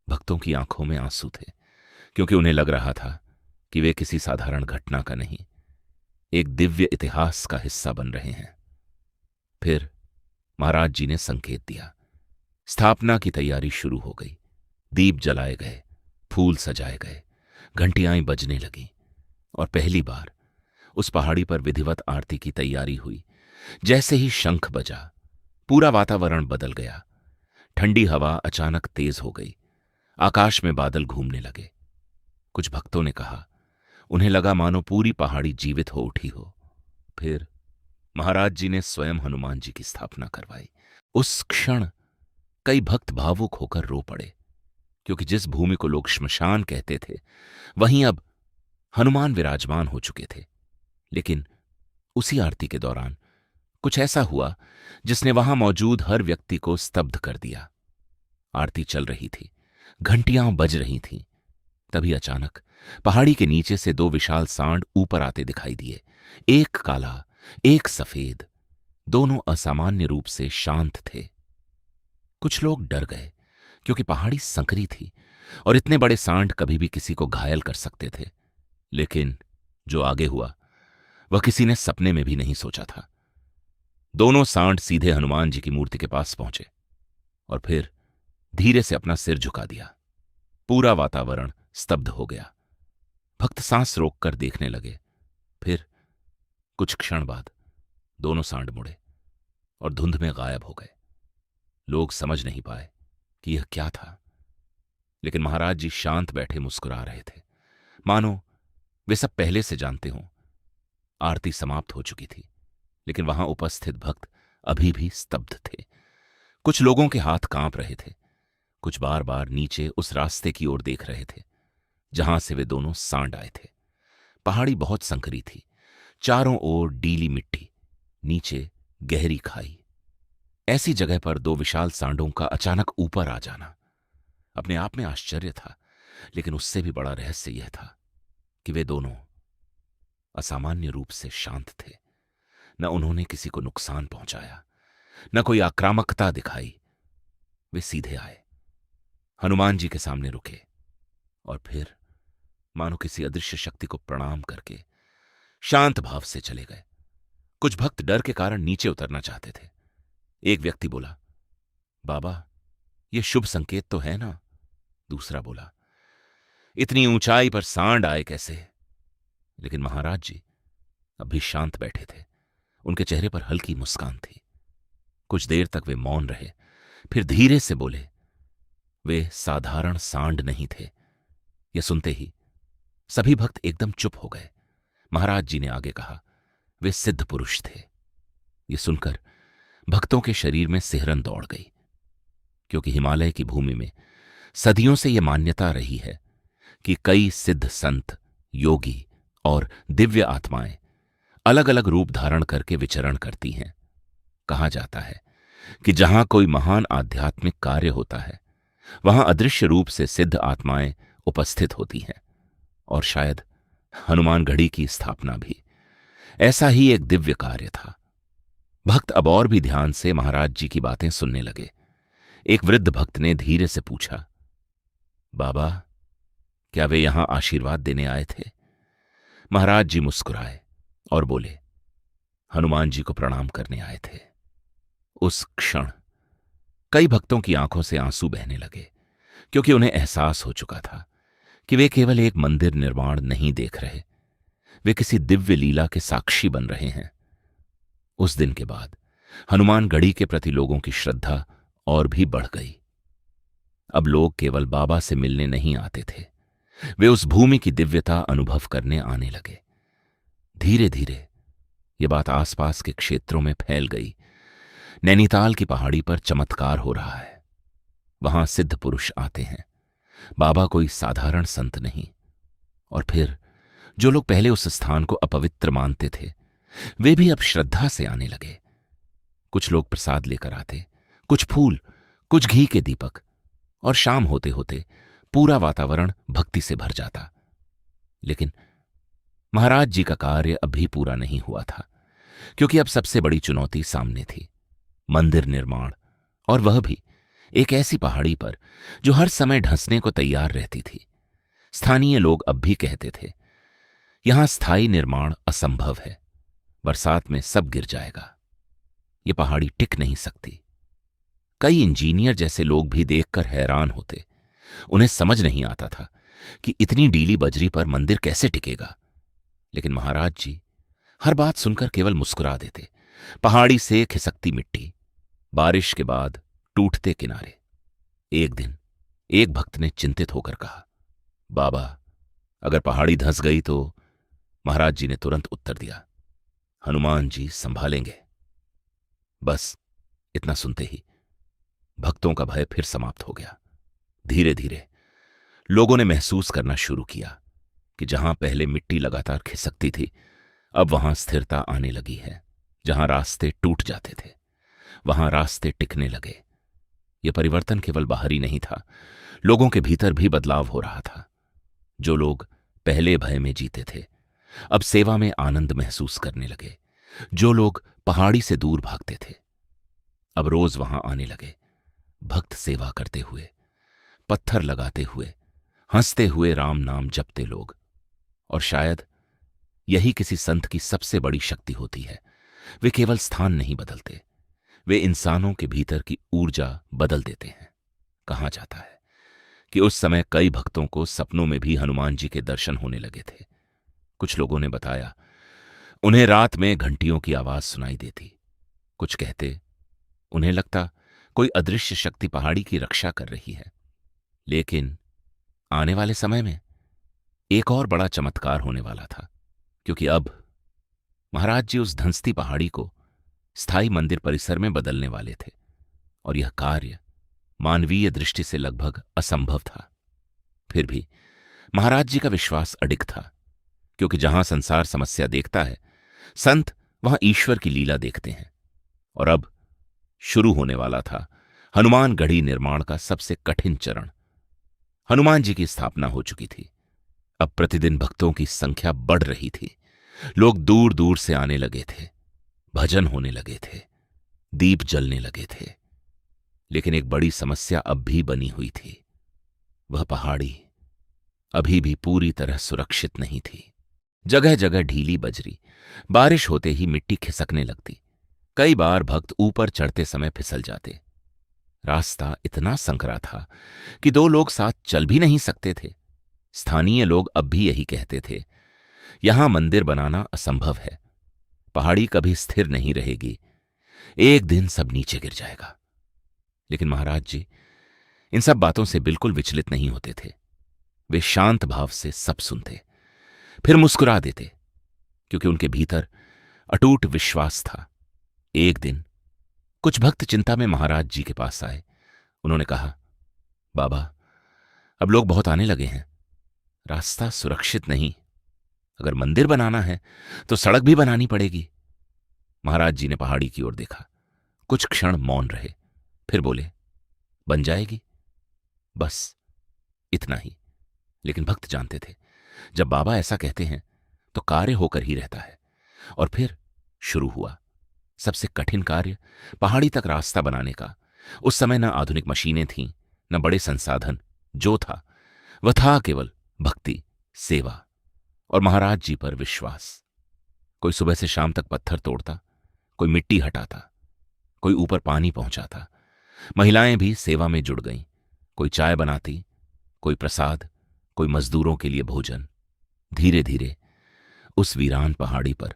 भक्तों की आंखों में आंसू थे, क्योंकि उन्हें लग रहा था कि वे किसी साधारण घटना का नहीं, एक दिव्य इतिहास का हिस्सा बन रहे हैं। फिर महाराज जी ने संकेत दिया। स्थापना की तैयारी शुरू हो गई। दीप जलाए गए, फूल सजाए गए, घंटियां बजने लगीं, और पहली बार उस पहाड़ी पर विधिवत आरती की तैयारी हुई। जैसे ही शंख बजा, पूरा वातावरण बदल गया। ठंडी हवा अचानक तेज हो गई। आकाश में बादल घूमने लगे। कुछ भक्तों ने कहा, उन्हें लगा मानो पूरी पहाड़ी जीवित हो उठी हो। फिर महाराज जी ने स्वयं हनुमान जी की स्थापना करवाई। उस क्षण कई भक्त भावुक होकर रो पड़े, क्योंकि जिस भूमि को लोग श्मशान कहते थे, वहीं अब हनुमान विराजमान हो चुके थे। लेकिन उसी आरती के दौरान कुछ ऐसा हुआ जिसने वहां मौजूद हर व्यक्ति को स्तब्ध कर दिया। आरती चल रही थी, घंटियां बज रही थीं। तभी अचानक पहाड़ी के नीचे से दो विशाल सांड ऊपर आते दिखाई दिए। एक काला, एक सफेद, दोनों असामान्य रूप से शांत थे। कुछ लोग डर गए, क्योंकि पहाड़ी संकरी थी और इतने बड़े सांड कभी भी किसी को घायल कर सकते थे। लेकिन जो आगे हुआ वह किसी ने सपने में भी नहीं सोचा था। दोनों सांड सीधे हनुमान जी की मूर्ति के पास पहुंचे और फिर धीरे से अपना सिर झुका दिया। पूरा वातावरण स्तब्ध हो गया। भक्त सांस रोककर देखने लगे। फिर कुछ क्षण बाद दोनों सांड मुड़े और धुंध में गायब हो गए। लोग समझ नहीं पाए कि यह क्या था, लेकिन महाराज जी शांत बैठे मुस्कुरा रहे थे, मानो वे सब पहले से जानते हों। आरती समाप्त हो चुकी थी, लेकिन वहां उपस्थित भक्त अभी भी स्तब्ध थे। कुछ लोगों के हाथ कांप रहे थे, कुछ बार बार नीचे उस रास्ते की ओर देख रहे थे जहां से वे दोनों सांड आए थे। पहाड़ी बहुत संकरी थी, चारों ओर डीली मिट्टी, नीचे गहरी खाई। ऐसी जगह पर दो विशाल सांडों का अचानक ऊपर आ जाना अपने आप में आश्चर्य था, लेकिन उससे भी बड़ा रहस्य यह था कि वे दोनों असामान्य रूप से शांत थे। न उन्होंने किसी को नुकसान पहुंचाया, न कोई आक्रामकता दिखाई। वे सीधे आए, हनुमान जी के सामने रुके और फिर मानो किसी अदृश्य शक्ति को प्रणाम करके शांत भाव से चले गए। कुछ भक्त डर के कारण नीचे उतरना चाहते थे। एक व्यक्ति बोला, बाबा, यह शुभ संकेत तो है ना? दूसरा बोला, इतनी ऊंचाई पर सांड आए कैसे? लेकिन महाराज जी अब भी शांत बैठे थे। उनके चेहरे पर हल्की मुस्कान थी। कुछ देर तक वे मौन रहे, फिर धीरे से बोले, वे साधारण सांड नहीं थे। यह सुनते ही सभी भक्त एकदम चुप हो गए। महाराज जी ने आगे कहा, वे सिद्ध पुरुष थे। यह सुनकर भक्तों के शरीर में सिहरन दौड़ गई, क्योंकि हिमालय की भूमि में सदियों से यह मान्यता रही है कि कई सिद्ध संत, योगी और दिव्य आत्माएं अलग अलग रूप धारण करके विचरण करती हैं। कहा जाता है कि जहां कोई महान आध्यात्मिक कार्य होता है, वहां अदृश्य रूप से सिद्ध आत्माएं उपस्थित होती हैं, और शायद हनुमानगढ़ी की स्थापना भी ऐसा ही एक दिव्य कार्य था। भक्त अब और भी ध्यान से महाराज जी की बातें सुनने लगे। एक वृद्ध भक्त ने धीरे से पूछा, बाबा, क्या वे यहां आशीर्वाद देने आए थे? महाराज जी मुस्कुराए और बोले, हनुमान जी को प्रणाम करने आए थे। उस क्षण कई भक्तों की आंखों से आंसू बहने लगे, क्योंकि उन्हें एहसास हो चुका था कि वे केवल एक मंदिर निर्माण नहीं देख रहे, वे किसी दिव्य लीला के साक्षी बन रहे हैं। उस दिन के बाद हनुमानगढ़ी के प्रति लोगों की श्रद्धा और भी बढ़ गई। अब लोग केवल बाबा से मिलने नहीं आते थे, वे उस भूमि की दिव्यता अनुभव करने आने लगे। धीरे धीरे ये बात आसपास के क्षेत्रों में फैल गई। नैनीताल की पहाड़ी पर चमत्कार हो रहा है। वहां सिद्ध पुरुष आते हैं, बाबा कोई साधारण संत नहीं। और फिर जो लोग पहले उस स्थान को अपवित्र मानते थे, वे भी अब श्रद्धा से आने लगे। कुछ लोग प्रसाद लेकर आते, कुछ फूल, कुछ घी के दीपक, और शाम होते होते पूरा वातावरण भक्ति से भर जाता। लेकिन महाराज जी का कार्य अभी पूरा नहीं हुआ था, क्योंकि अब सबसे बड़ी चुनौती सामने थी, मंदिर निर्माण, और वह भी एक ऐसी पहाड़ी पर जो हर समय ढंसने को तैयार रहती थी। स्थानीय लोग अब भी कहते थे, यहां स्थायी निर्माण असंभव है, बरसात में सब गिर जाएगा, ये पहाड़ी टिक नहीं सकती। कई इंजीनियर जैसे लोग भी देखकर हैरान होते। उन्हें समझ नहीं आता था कि इतनी डीली बजरी पर मंदिर कैसे टिकेगा। लेकिन महाराज जी हर बात सुनकर केवल मुस्कुरा देते। पहाड़ी से खिसकती मिट्टी, बारिश के बाद टूटते किनारे। एक दिन एक भक्त ने चिंतित होकर कहा, बाबा, अगर पहाड़ी धंस गई तो? महाराज जी ने तुरंत उत्तर दिया, हनुमान जी संभालेंगे। बस इतना सुनते ही भक्तों का भय फिर समाप्त हो गया। धीरे धीरे लोगों ने महसूस करना शुरू किया कि जहां पहले मिट्टी लगातार खिसकती थी, अब वहां स्थिरता आने लगी है। जहां रास्ते टूट जाते थे, वहां रास्ते टिकने लगे। यह परिवर्तन केवल बाहरी नहीं था, लोगों के भीतर भी बदलाव हो रहा था। जो लोग पहले भय में जीते थे, अब सेवा में आनंद महसूस करने लगे। जो लोग पहाड़ी से दूर भागते थे, अब रोज वहां आने लगे, भक्त सेवा करते हुए, पत्थर लगाते हुए, हंसते हुए राम नाम जपते लोग। और शायद यही किसी संत की सबसे बड़ी शक्ति होती है। वे केवल स्थान नहीं बदलते, वे इंसानों के भीतर की ऊर्जा बदल देते हैं। कहा जाता है कि उस समय कई भक्तों को सपनों में भी हनुमान जी के दर्शन होने लगे थे। कुछ लोगों ने बताया, उन्हें रात में घंटियों की आवाज सुनाई देती। कुछ कहते, उन्हें लगता कोई अदृश्य शक्ति पहाड़ी की रक्षा कर रही है। लेकिन आने वाले समय में एक और बड़ा चमत्कार होने वाला था, क्योंकि अब महाराज जी उस धंसती पहाड़ी को स्थायी मंदिर परिसर में बदलने वाले थे। और यह कार्य मानवीय दृष्टि से लगभग असंभव था। फिर भी महाराज जी का विश्वास अडिग था, क्योंकि जहां संसार समस्या देखता है, संत वहां ईश्वर की लीला देखते हैं। और अब शुरू होने वाला था हनुमानगढ़ी निर्माण का सबसे कठिन चरण। हनुमान जी की स्थापना हो चुकी थी। अब प्रतिदिन भक्तों की संख्या बढ़ रही थी। लोग दूर दूर से आने लगे थे, भजन होने लगे थे, दीप जलने लगे थे। लेकिन एक बड़ी समस्या अब भी बनी हुई थी। वह पहाड़ी अभी भी पूरी तरह सुरक्षित नहीं थी। जगह जगह ढीली बजरी, बारिश होते ही मिट्टी खिसकने लगती। कई बार भक्त ऊपर चढ़ते समय फिसल जाते। रास्ता इतना संकरा था कि दो लोग साथ चल भी नहीं सकते थे। स्थानीय लोग अब भी यही कहते थे, यहां मंदिर बनाना असंभव है, पहाड़ी कभी स्थिर नहीं रहेगी, एक दिन सब नीचे गिर जाएगा। लेकिन महाराज जी इन सब बातों से बिल्कुल विचलित नहीं होते थे। वे शांत भाव से सब सुनते, फिर मुस्कुरा देते, क्योंकि उनके भीतर अटूट विश्वास था। एक दिन कुछ भक्त चिंता में महाराज जी के पास आए। उन्होंने कहा, बाबा, अब लोग बहुत आने लगे हैं, रास्ता सुरक्षित नहीं। अगर मंदिर बनाना है तो सड़क भी बनानी पड़ेगी। महाराज जी ने पहाड़ी की ओर देखा, कुछ क्षण मौन रहे, फिर बोले, बन जाएगी, बस इतना ही। लेकिन भक्त जानते थे, जब बाबा ऐसा कहते हैं तो कार्य होकर ही रहता है। और फिर शुरू हुआ सबसे कठिन कार्य, पहाड़ी तक रास्ता बनाने का। उस समय न आधुनिक मशीनें थीं, न बड़े संसाधन। जो था वह था केवल भक्ति, सेवा और महाराज जी पर विश्वास। कोई सुबह से शाम तक पत्थर तोड़ता, कोई मिट्टी हटाता, कोई ऊपर पानी पहुंचाता। महिलाएं भी सेवा में जुड़ गईं। कोई चाय बनाती, कोई प्रसाद, कोई मजदूरों के लिए भोजन। धीरे धीरे उस वीरान पहाड़ी पर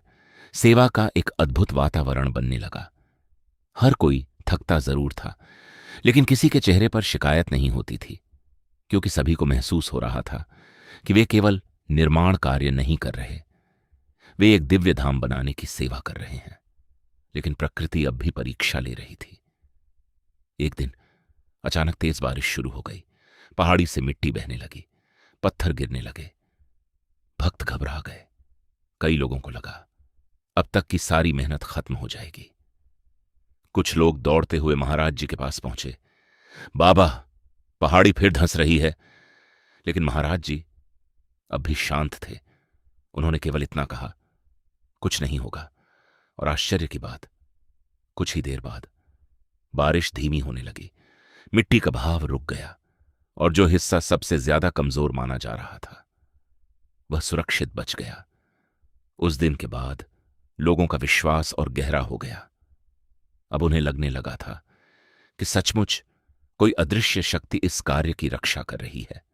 सेवा का एक अद्भुत वातावरण बनने लगा। हर कोई थकता जरूर था, लेकिन किसी के चेहरे पर शिकायत नहीं होती थी, क्योंकि सभी को महसूस हो रहा था कि वे केवल निर्माण कार्य नहीं कर रहे, वे एक दिव्य धाम बनाने की सेवा कर रहे हैं। लेकिन प्रकृति अब भी परीक्षा ले रही थी। एक दिन अचानक तेज बारिश शुरू हो गई। पहाड़ी से मिट्टी बहने लगी, पत्थर गिरने लगे। भक्त घबरा गए। कई लोगों को लगा अब तक की सारी मेहनत खत्म हो जाएगी। कुछ लोग दौड़ते हुए महाराज जी के पास पहुंचे। बाबा, पहाड़ी फिर धंस रही है। लेकिन महाराज जी अब भी शांत थे। उन्होंने केवल इतना कहा, कुछ नहीं होगा। और आश्चर्य की बात, कुछ ही देर बाद बारिश धीमी होने लगी, मिट्टी का बहाव रुक गया, और जो हिस्सा सबसे ज्यादा कमजोर माना जा रहा था वह सुरक्षित बच गया। उस दिन के बाद लोगों का विश्वास और गहरा हो गया। अब उन्हें लगने लगा था कि सचमुच कोई अदृश्य शक्ति इस कार्य की रक्षा कर रही है।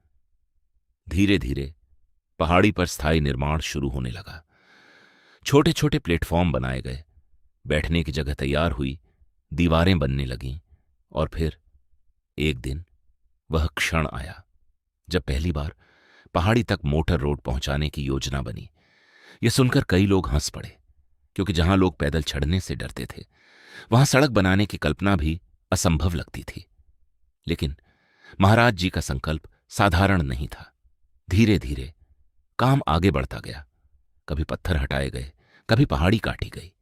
धीरे धीरे पहाड़ी पर स्थायी निर्माण शुरू होने लगा। छोटे छोटे प्लेटफॉर्म बनाए गए, बैठने की जगह तैयार हुई, दीवारें बनने लगीं। और फिर एक दिन वह क्षण आया जब पहली बार पहाड़ी तक मोटर रोड पहुंचाने की योजना बनी। यह सुनकर कई लोग हंस पड़े, क्योंकि जहां लोग पैदल चढ़ने से डरते थे वहां सड़क बनाने की कल्पना भी असंभव लगती थी। लेकिन महाराज जी का संकल्प साधारण नहीं था। धीरे धीरे काम आगे बढ़ता गया। कभी पत्थर हटाए गए, कभी पहाड़ी काटी गई,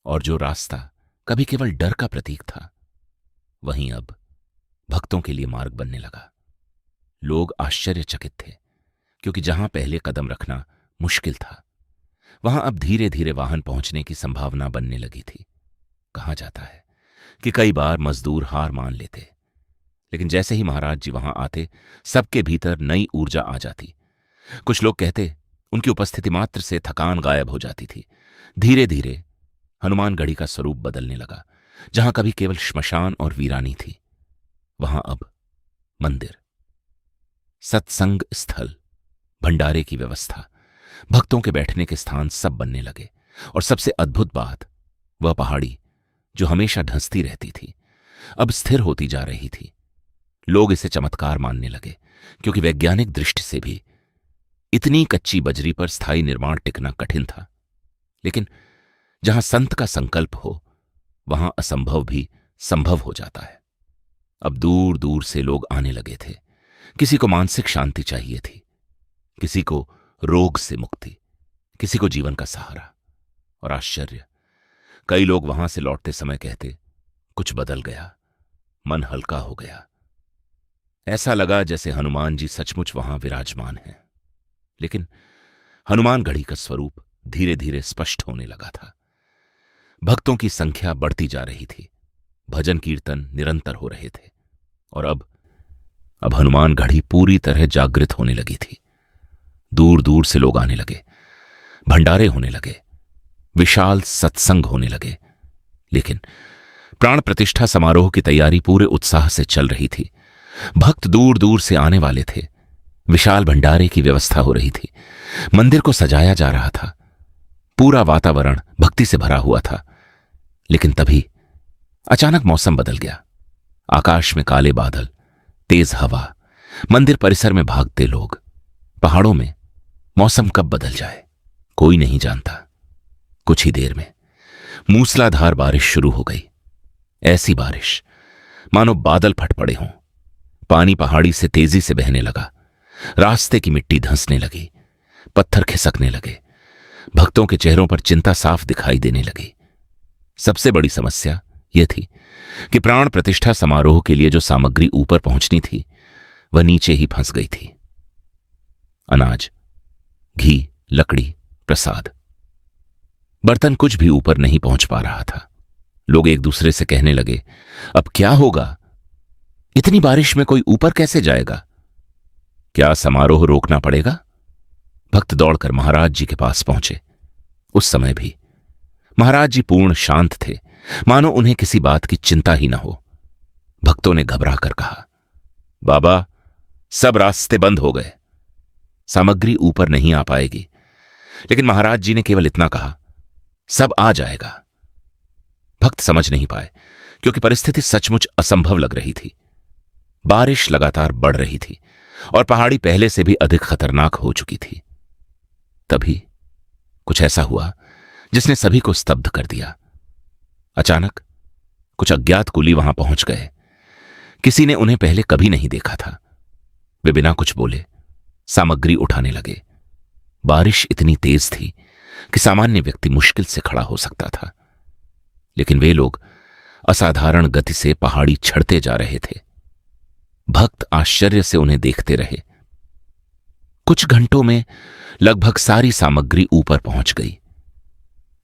और जो रास्ता कभी केवल डर का प्रतीक था वहीं अब भक्तों के लिए मार्ग बनने लगा। लोग आश्चर्यचकित थे, क्योंकि जहां पहले कदम रखना मुश्किल था वहां अब धीरे धीरे वाहन पहुंचने की संभावना बनने लगी थी। कहा जाता है कि कई बार मजदूर हार मान लेते, लेकिन जैसे ही महाराज जी वहां आते सबके भीतर नई ऊर्जा आ जाती। कुछ लोग कहते उनकी उपस्थिति मात्र से थकान गायब हो जाती थी। धीरे धीरे हनुमानगढ़ी का स्वरूप बदलने लगा। जहां कभी केवल श्मशान और वीरानी थी वहां अब मंदिर, सत्संग स्थल, भंडारे की व्यवस्था, भक्तों के बैठने के स्थान सब बनने लगे। और सबसे अद्भुत बात, वह पहाड़ी जो हमेशा धंसती रहती थी अब स्थिर होती जा रही थी। लोग इसे चमत्कार मानने लगे, क्योंकि वैज्ञानिक दृष्टि से भी इतनी कच्ची बजरी पर स्थायी निर्माण टिकना कठिन था। लेकिन जहां संत का संकल्प हो वहां असंभव भी संभव हो जाता है। अब दूर दूर से लोग आने लगे थे। किसी को मानसिक शांति चाहिए थी, किसी को रोग से मुक्ति, किसी को जीवन का सहारा। और आश्चर्य, कई लोग वहां से लौटते समय कहते, कुछ बदल गया, मन हल्का हो गया। ऐसा लगा जैसे हनुमान जी सचमुच वहां विराजमान हैं। लेकिन हनुमानगढ़ी का स्वरूप धीरे धीरे स्पष्ट होने लगा था। भक्तों की संख्या बढ़ती जा रही थी, भजन कीर्तन निरंतर हो रहे थे, और अब हनुमानगढ़ी पूरी तरह जागृत होने लगी थी। दूर दूर से लोग आने लगे, भंडारे होने लगे, विशाल सत्संग होने लगे। लेकिन प्राण प्रतिष्ठा समारोह की तैयारी पूरे उत्साह से चल रही थी। भक्त दूर दूर से आने वाले थे, विशाल भंडारे की व्यवस्था हो रही थी, मंदिर को सजाया जा रहा था, पूरा वातावरण भक्ति से भरा हुआ था। लेकिन तभी अचानक मौसम बदल गया। आकाश में काले बादल, तेज हवा, मंदिर परिसर में भागते लोग, पहाड़ों में मौसम कब बदल जाए कोई नहीं जानता। कुछ ही देर में मूसलाधार बारिश शुरू हो गई। ऐसी बारिश मानो बादल फट पड़े हों। पानी पहाड़ी से तेजी से बहने लगा। रास्ते की मिट्टी धंसने लगी, पत्थर खिसकने लगे। भक्तों के चेहरों पर चिंता साफ दिखाई देने लगी। सबसे बड़ी समस्या यह थी कि प्राण प्रतिष्ठा समारोह के लिए जो सामग्री ऊपर पहुंचनी थी वह नीचे ही फंस गई थी। अनाज, घी, लकड़ी, प्रसाद, बर्तन कुछ भी ऊपर नहीं पहुंच पा रहा था। लोग एक दूसरे से कहने लगे, अब क्या होगा? इतनी बारिश में कोई ऊपर कैसे जाएगा? क्या समारोह रोकना पड़ेगा? भक्त दौड़कर महाराज जी के पास पहुंचे। उस समय भी महाराज जी पूर्ण शांत थे, मानो उन्हें किसी बात की चिंता ही न हो। भक्तों ने घबरा कर कहा, बाबा, सब रास्ते बंद हो गए, सामग्री ऊपर नहीं आ पाएगी। लेकिन महाराज जी ने केवल इतना कहा, सब आ जाएगा। भक्त समझ नहीं पाए, क्योंकि परिस्थिति सचमुच असंभव लग रही थी। बारिश लगातार बढ़ रही थी और पहाड़ी पहले से भी अधिक खतरनाक हो चुकी थी। तभी कुछ ऐसा हुआ जिसने सभी को स्तब्ध कर दिया। अचानक कुछ अज्ञात कुली वहां पहुंच गए। किसी ने उन्हें पहले कभी नहीं देखा था। वे बिना कुछ बोले सामग्री उठाने लगे। बारिश इतनी तेज थी कि सामान्य व्यक्ति मुश्किल से खड़ा हो सकता था, लेकिन वे लोग असाधारण गति से पहाड़ी चढ़ते जा रहे थे। भक्त आश्चर्य से उन्हें देखते रहे। कुछ घंटों में लगभग सारी सामग्री ऊपर पहुंच गई।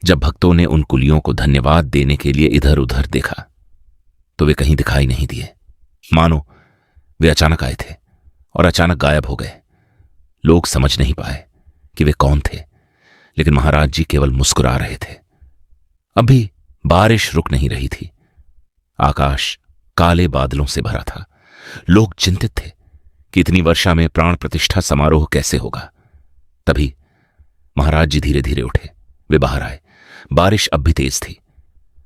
जब भक्तों ने उन कुलियों को धन्यवाद देने के लिए इधर उधर देखा तो वे कहीं दिखाई नहीं दिए, मानो वे अचानक आए थे और अचानक गायब हो गए। लोग समझ नहीं पाए कि वे कौन थे, लेकिन महाराज जी केवल मुस्कुरा रहे थे। अभी बारिश रुक नहीं रही थी। आकाश काले बादलों से भरा था। लोग चिंतित थे कि इतनी वर्षा में प्राण प्रतिष्ठा समारोह कैसे होगा। तभी महाराज जी धीरे धीरे उठे। वे बाहर आए। बारिश अब भी तेज थी।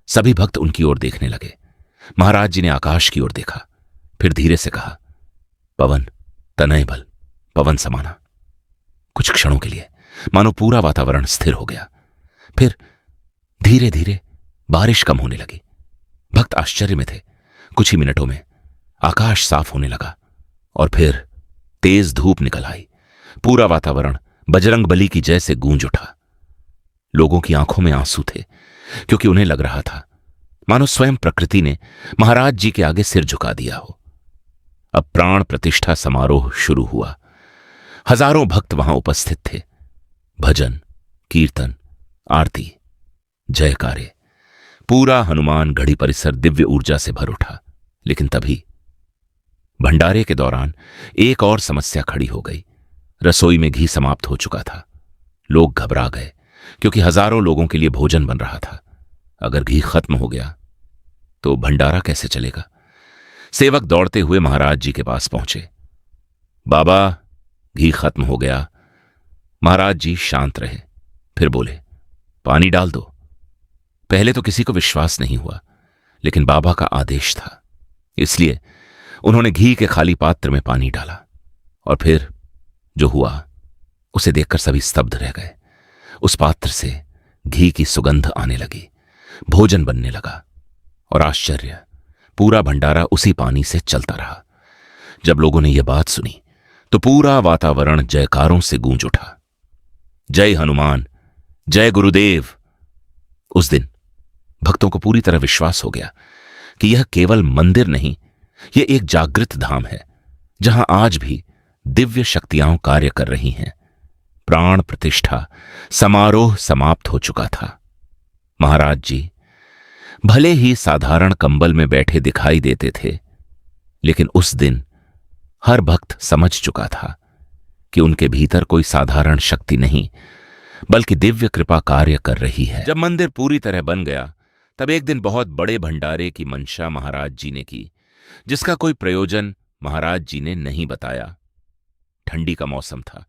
सभी भक्त उनकी ओर देखने लगे। महाराज जी ने आकाश की ओर देखा, फिर धीरे से कहा, पवन, तनय बल, पवन समाना। कुछ क्षणों के लिए मानो पूरा वातावरण स्थिर हो गया। फिर धीरे धीरे बारिश कम होने लगी। भक्त आश्चर्य में थे। कुछ ही मिनटों में आकाश साफ होने लगा और फिर तेज धूप निकल आई। पूरा वातावरण बजरंग बली की जय से गूंज उठा। लोगों की आंखों में आंसू थे, क्योंकि उन्हें लग रहा था मानो स्वयं प्रकृति ने महाराज जी के आगे सिर झुका दिया हो। अब प्राण प्रतिष्ठा समारोह शुरू हुआ। हजारों भक्त वहां उपस्थित थे। भजन, कीर्तन, आरती, जयकारे, पूरा हनुमान गढ़ी परिसर दिव्य ऊर्जा से भर उठा। लेकिन तभी भंडारे के दौरान एक और समस्या खड़ी हो गई। रसोई में घी समाप्त हो चुका था। लोग घबरा गए, क्योंकि हजारों लोगों के लिए भोजन बन रहा था। अगर घी खत्म हो गया तो भंडारा कैसे चलेगा? सेवक दौड़ते हुए महाराज जी के पास पहुंचे। बाबा, घी खत्म हो गया। महाराज जी शांत रहे, फिर बोले, पानी डाल दो। पहले तो किसी को विश्वास नहीं हुआ, लेकिन बाबा का आदेश था, इसलिए उन्होंने घी के खाली पात्र में पानी डाला। और फिर जो हुआ उसे देखकर सभी स्तब्ध रह गए। उस पात्र से घी की सुगंध आने लगी, भोजन बनने लगा और आश्चर्य, पूरा भंडारा उसी पानी से चलता रहा। जब लोगों ने यह बात सुनी तो पूरा वातावरण जयकारों से गूंज उठा। जय हनुमान, जय गुरुदेव। उस दिन भक्तों को पूरी तरह विश्वास हो गया कि यह केवल मंदिर नहीं, यह एक जागृत धाम है, जहां आज भी दिव्य शक्तियां कार्य कर रही हैं। प्राण प्रतिष्ठा समारोह समाप्त हो चुका था। महाराज जी भले ही साधारण कंबल में बैठे दिखाई देते थे, लेकिन उस दिन हर भक्त समझ चुका था कि उनके भीतर कोई साधारण शक्ति नहीं, बल्कि दिव्य कृपा कार्य कर रही है। जब मंदिर पूरी तरह बन गया, तब एक दिन बहुत बड़े भंडारे की मंशा महाराज जी ने की, जिसका कोई प्रयोजन महाराज जी ने नहीं बताया। ठंडी का मौसम था।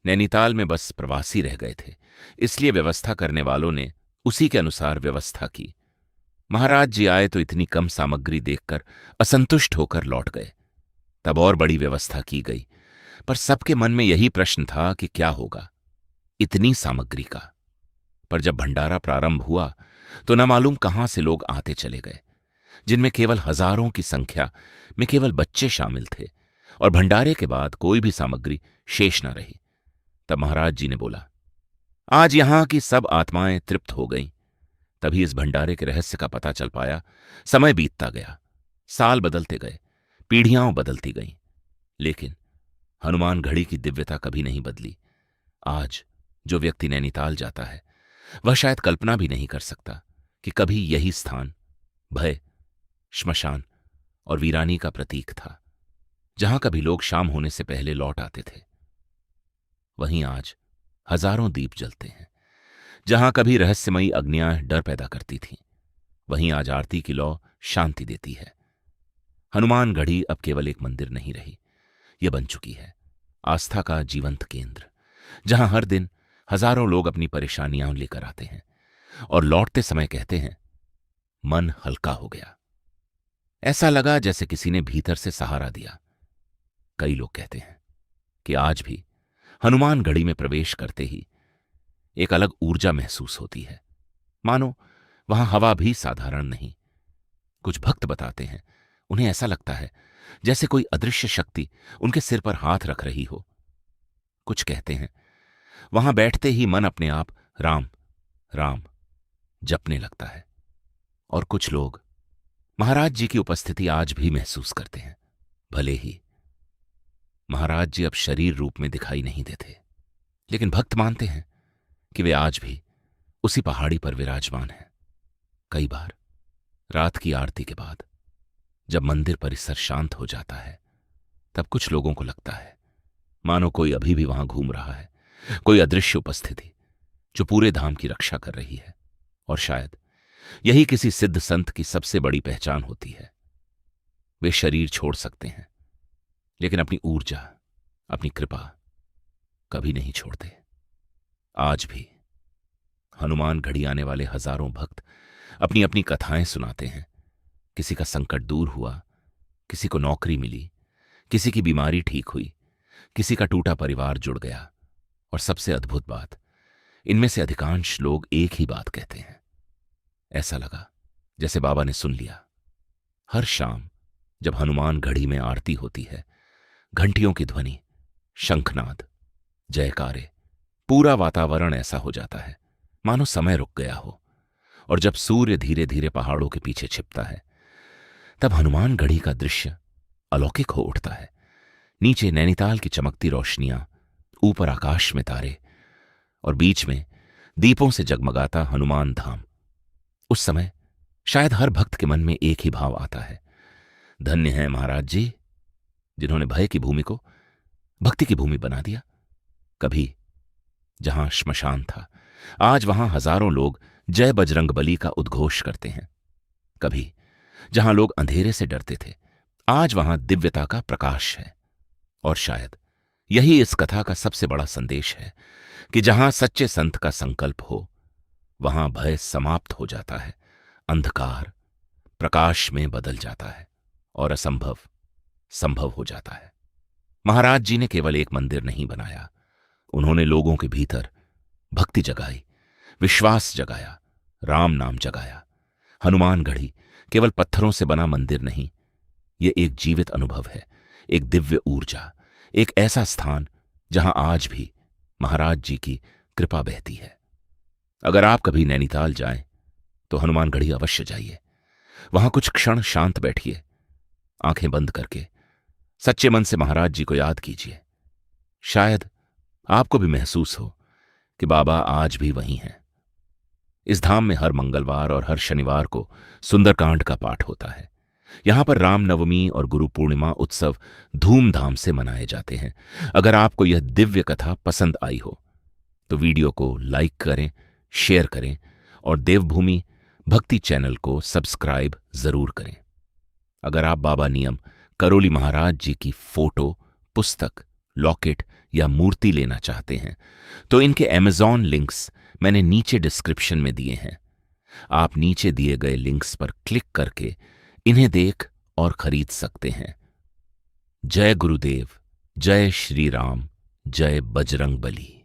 नैनीताल में बस प्रवासी रह गए थे, इसलिए व्यवस्था करने वालों ने उसी के अनुसार व्यवस्था की। महाराज जी आए तो इतनी कम सामग्री देखकर असंतुष्ट होकर लौट गए। तब और बड़ी व्यवस्था की गई, पर सबके मन में यही प्रश्न था कि क्या होगा इतनी सामग्री का। पर जब भंडारा प्रारंभ हुआ तो न मालूम कहां से लोग आते चले गए, जिनमें केवल हजारों की संख्या में केवल बच्चे शामिल थे, और भंडारे के बाद कोई भी सामग्री शेष न रही। तब महाराज जी ने बोला, आज यहां की सब आत्माएं तृप्त हो गईं। तभी इस भंडारे के रहस्य का पता चल पाया। समय बीतता गया, साल बदलते गए, पीढ़ियां बदलती गईं, लेकिन हनुमान घड़ी की दिव्यता कभी नहीं बदली। आज जो व्यक्ति नैनीताल जाता है वह शायद कल्पना भी नहीं कर सकता कि कभी यही स्थान भय, श्मशान और वीरानी का प्रतीक था। जहां कभी लोग शाम होने से पहले लौट आते थे, वहीं आज हजारों दीप जलते हैं। जहां कभी रहस्यमयी अग्नियां डर पैदा करती थीं, वहीं आज आरती की लौ शांति देती है। हनुमान गढ़ी अब केवल एक मंदिर नहीं रही, यह बन चुकी है आस्था का जीवंत केंद्र, जहां हर दिन हजारों लोग अपनी परेशानियां लेकर आते हैं और लौटते समय कहते हैं, मन हल्का हो गया। ऐसा लगा जैसे किसी ने भीतर से सहारा दिया। कई लोग कहते हैं कि आज भी हनुमान गढ़ी में प्रवेश करते ही एक अलग ऊर्जा महसूस होती है, मानो वहां हवा भी साधारण नहीं। कुछ भक्त बताते हैं उन्हें ऐसा लगता है जैसे कोई अदृश्य शक्ति उनके सिर पर हाथ रख रही हो। कुछ कहते हैं वहां बैठते ही मन अपने आप राम राम जपने लगता है, और कुछ लोग महाराज जी की उपस्थिति आज भी महसूस करते हैं। भले ही महाराज जी अब शरीर रूप में दिखाई नहीं देते, लेकिन भक्त मानते हैं कि वे आज भी उसी पहाड़ी पर विराजमान हैं। कई बार रात की आरती के बाद जब मंदिर परिसर शांत हो जाता है, तब कुछ लोगों को लगता है मानो कोई अभी भी वहां घूम रहा है, कोई अदृश्य उपस्थिति जो पूरे धाम की रक्षा कर रही है। और शायद यही किसी सिद्ध संत की सबसे बड़ी पहचान होती है। वे शरीर छोड़ सकते हैं, लेकिन अपनी ऊर्जा, अपनी कृपा कभी नहीं छोड़ते। आज भी हनुमान घड़ी आने वाले हजारों भक्त अपनी अपनी कथाएं सुनाते हैं। किसी का संकट दूर हुआ, किसी को नौकरी मिली, किसी की बीमारी ठीक हुई, किसी का टूटा परिवार जुड़ गया। और सबसे अद्भुत बात, इनमें से अधिकांश लोग एक ही बात कहते हैं। ऐसा लगा जैसे बाबा ने सुन लिया। हर शाम जब हनुमान घड़ी में आरती होती है, घंटियों की ध्वनि, शंखनाद, जयकारे, पूरा वातावरण ऐसा हो जाता है मानो समय रुक गया हो। और जब सूर्य धीरे धीरे पहाड़ों के पीछे छिपता है, तब हनुमान गढ़ी का दृश्य अलौकिक हो उठता है। नीचे नैनीताल की चमकती रोशनियां, ऊपर आकाश में तारे, और बीच में दीपों से जगमगाता हनुमान धाम। उस समय शायद हर भक्त के मन में एक ही भाव आता है, धन्य है महाराज जी जिन्होंने भय की भूमि को भक्ति की भूमि बना दिया। कभी जहां श्मशान था, आज वहां हजारों लोग जय बजरंगबली का उद्घोष करते हैं। कभी जहां लोग अंधेरे से डरते थे, आज वहां दिव्यता का प्रकाश है। और शायद यही इस कथा का सबसे बड़ा संदेश है कि जहां सच्चे संत का संकल्प हो, वहां भय समाप्त हो जाता है, अंधकार प्रकाश में बदल जाता है, और असंभव संभव हो जाता है। महाराज जी ने केवल एक मंदिर नहीं बनाया, उन्होंने लोगों के भीतर भक्ति जगाई, विश्वास जगाया, राम नाम जगाया। हनुमान गढ़ी केवल पत्थरों से बना मंदिर नहीं, यह एक जीवित अनुभव है, एक दिव्य ऊर्जा, एक ऐसा स्थान जहां आज भी महाराज जी की कृपा बहती है। अगर आप कभी नैनीताल जाएं तो हनुमान गढ़ी अवश्य जाइए। वहां कुछ क्षण शांत बैठिए, आंखें बंद करके सच्चे मन से महाराज जी को याद कीजिए। शायद आपको भी महसूस हो कि बाबा आज भी वहीं हैं। इस धाम में हर मंगलवार और हर शनिवार को सुंदरकांड का पाठ होता है। यहां पर रामनवमी और गुरु पूर्णिमा उत्सव धूमधाम से मनाए जाते हैं। अगर आपको यह दिव्य कथा पसंद आई हो तो वीडियो को लाइक करें, शेयर करें और देवभूमि भक्ति चैनल को सब्सक्राइब जरूर करें। अगर आप बाबा नियम करोली महाराज जी की फोटो, पुस्तक, लॉकेट या मूर्ति लेना चाहते हैं तो इनके Amazon लिंक्स मैंने नीचे डिस्क्रिप्शन में दिए हैं। आप नीचे दिए गए लिंक्स पर क्लिक करके इन्हें देख और खरीद सकते हैं। जय गुरुदेव, जय श्री राम, जय बजरंग बली।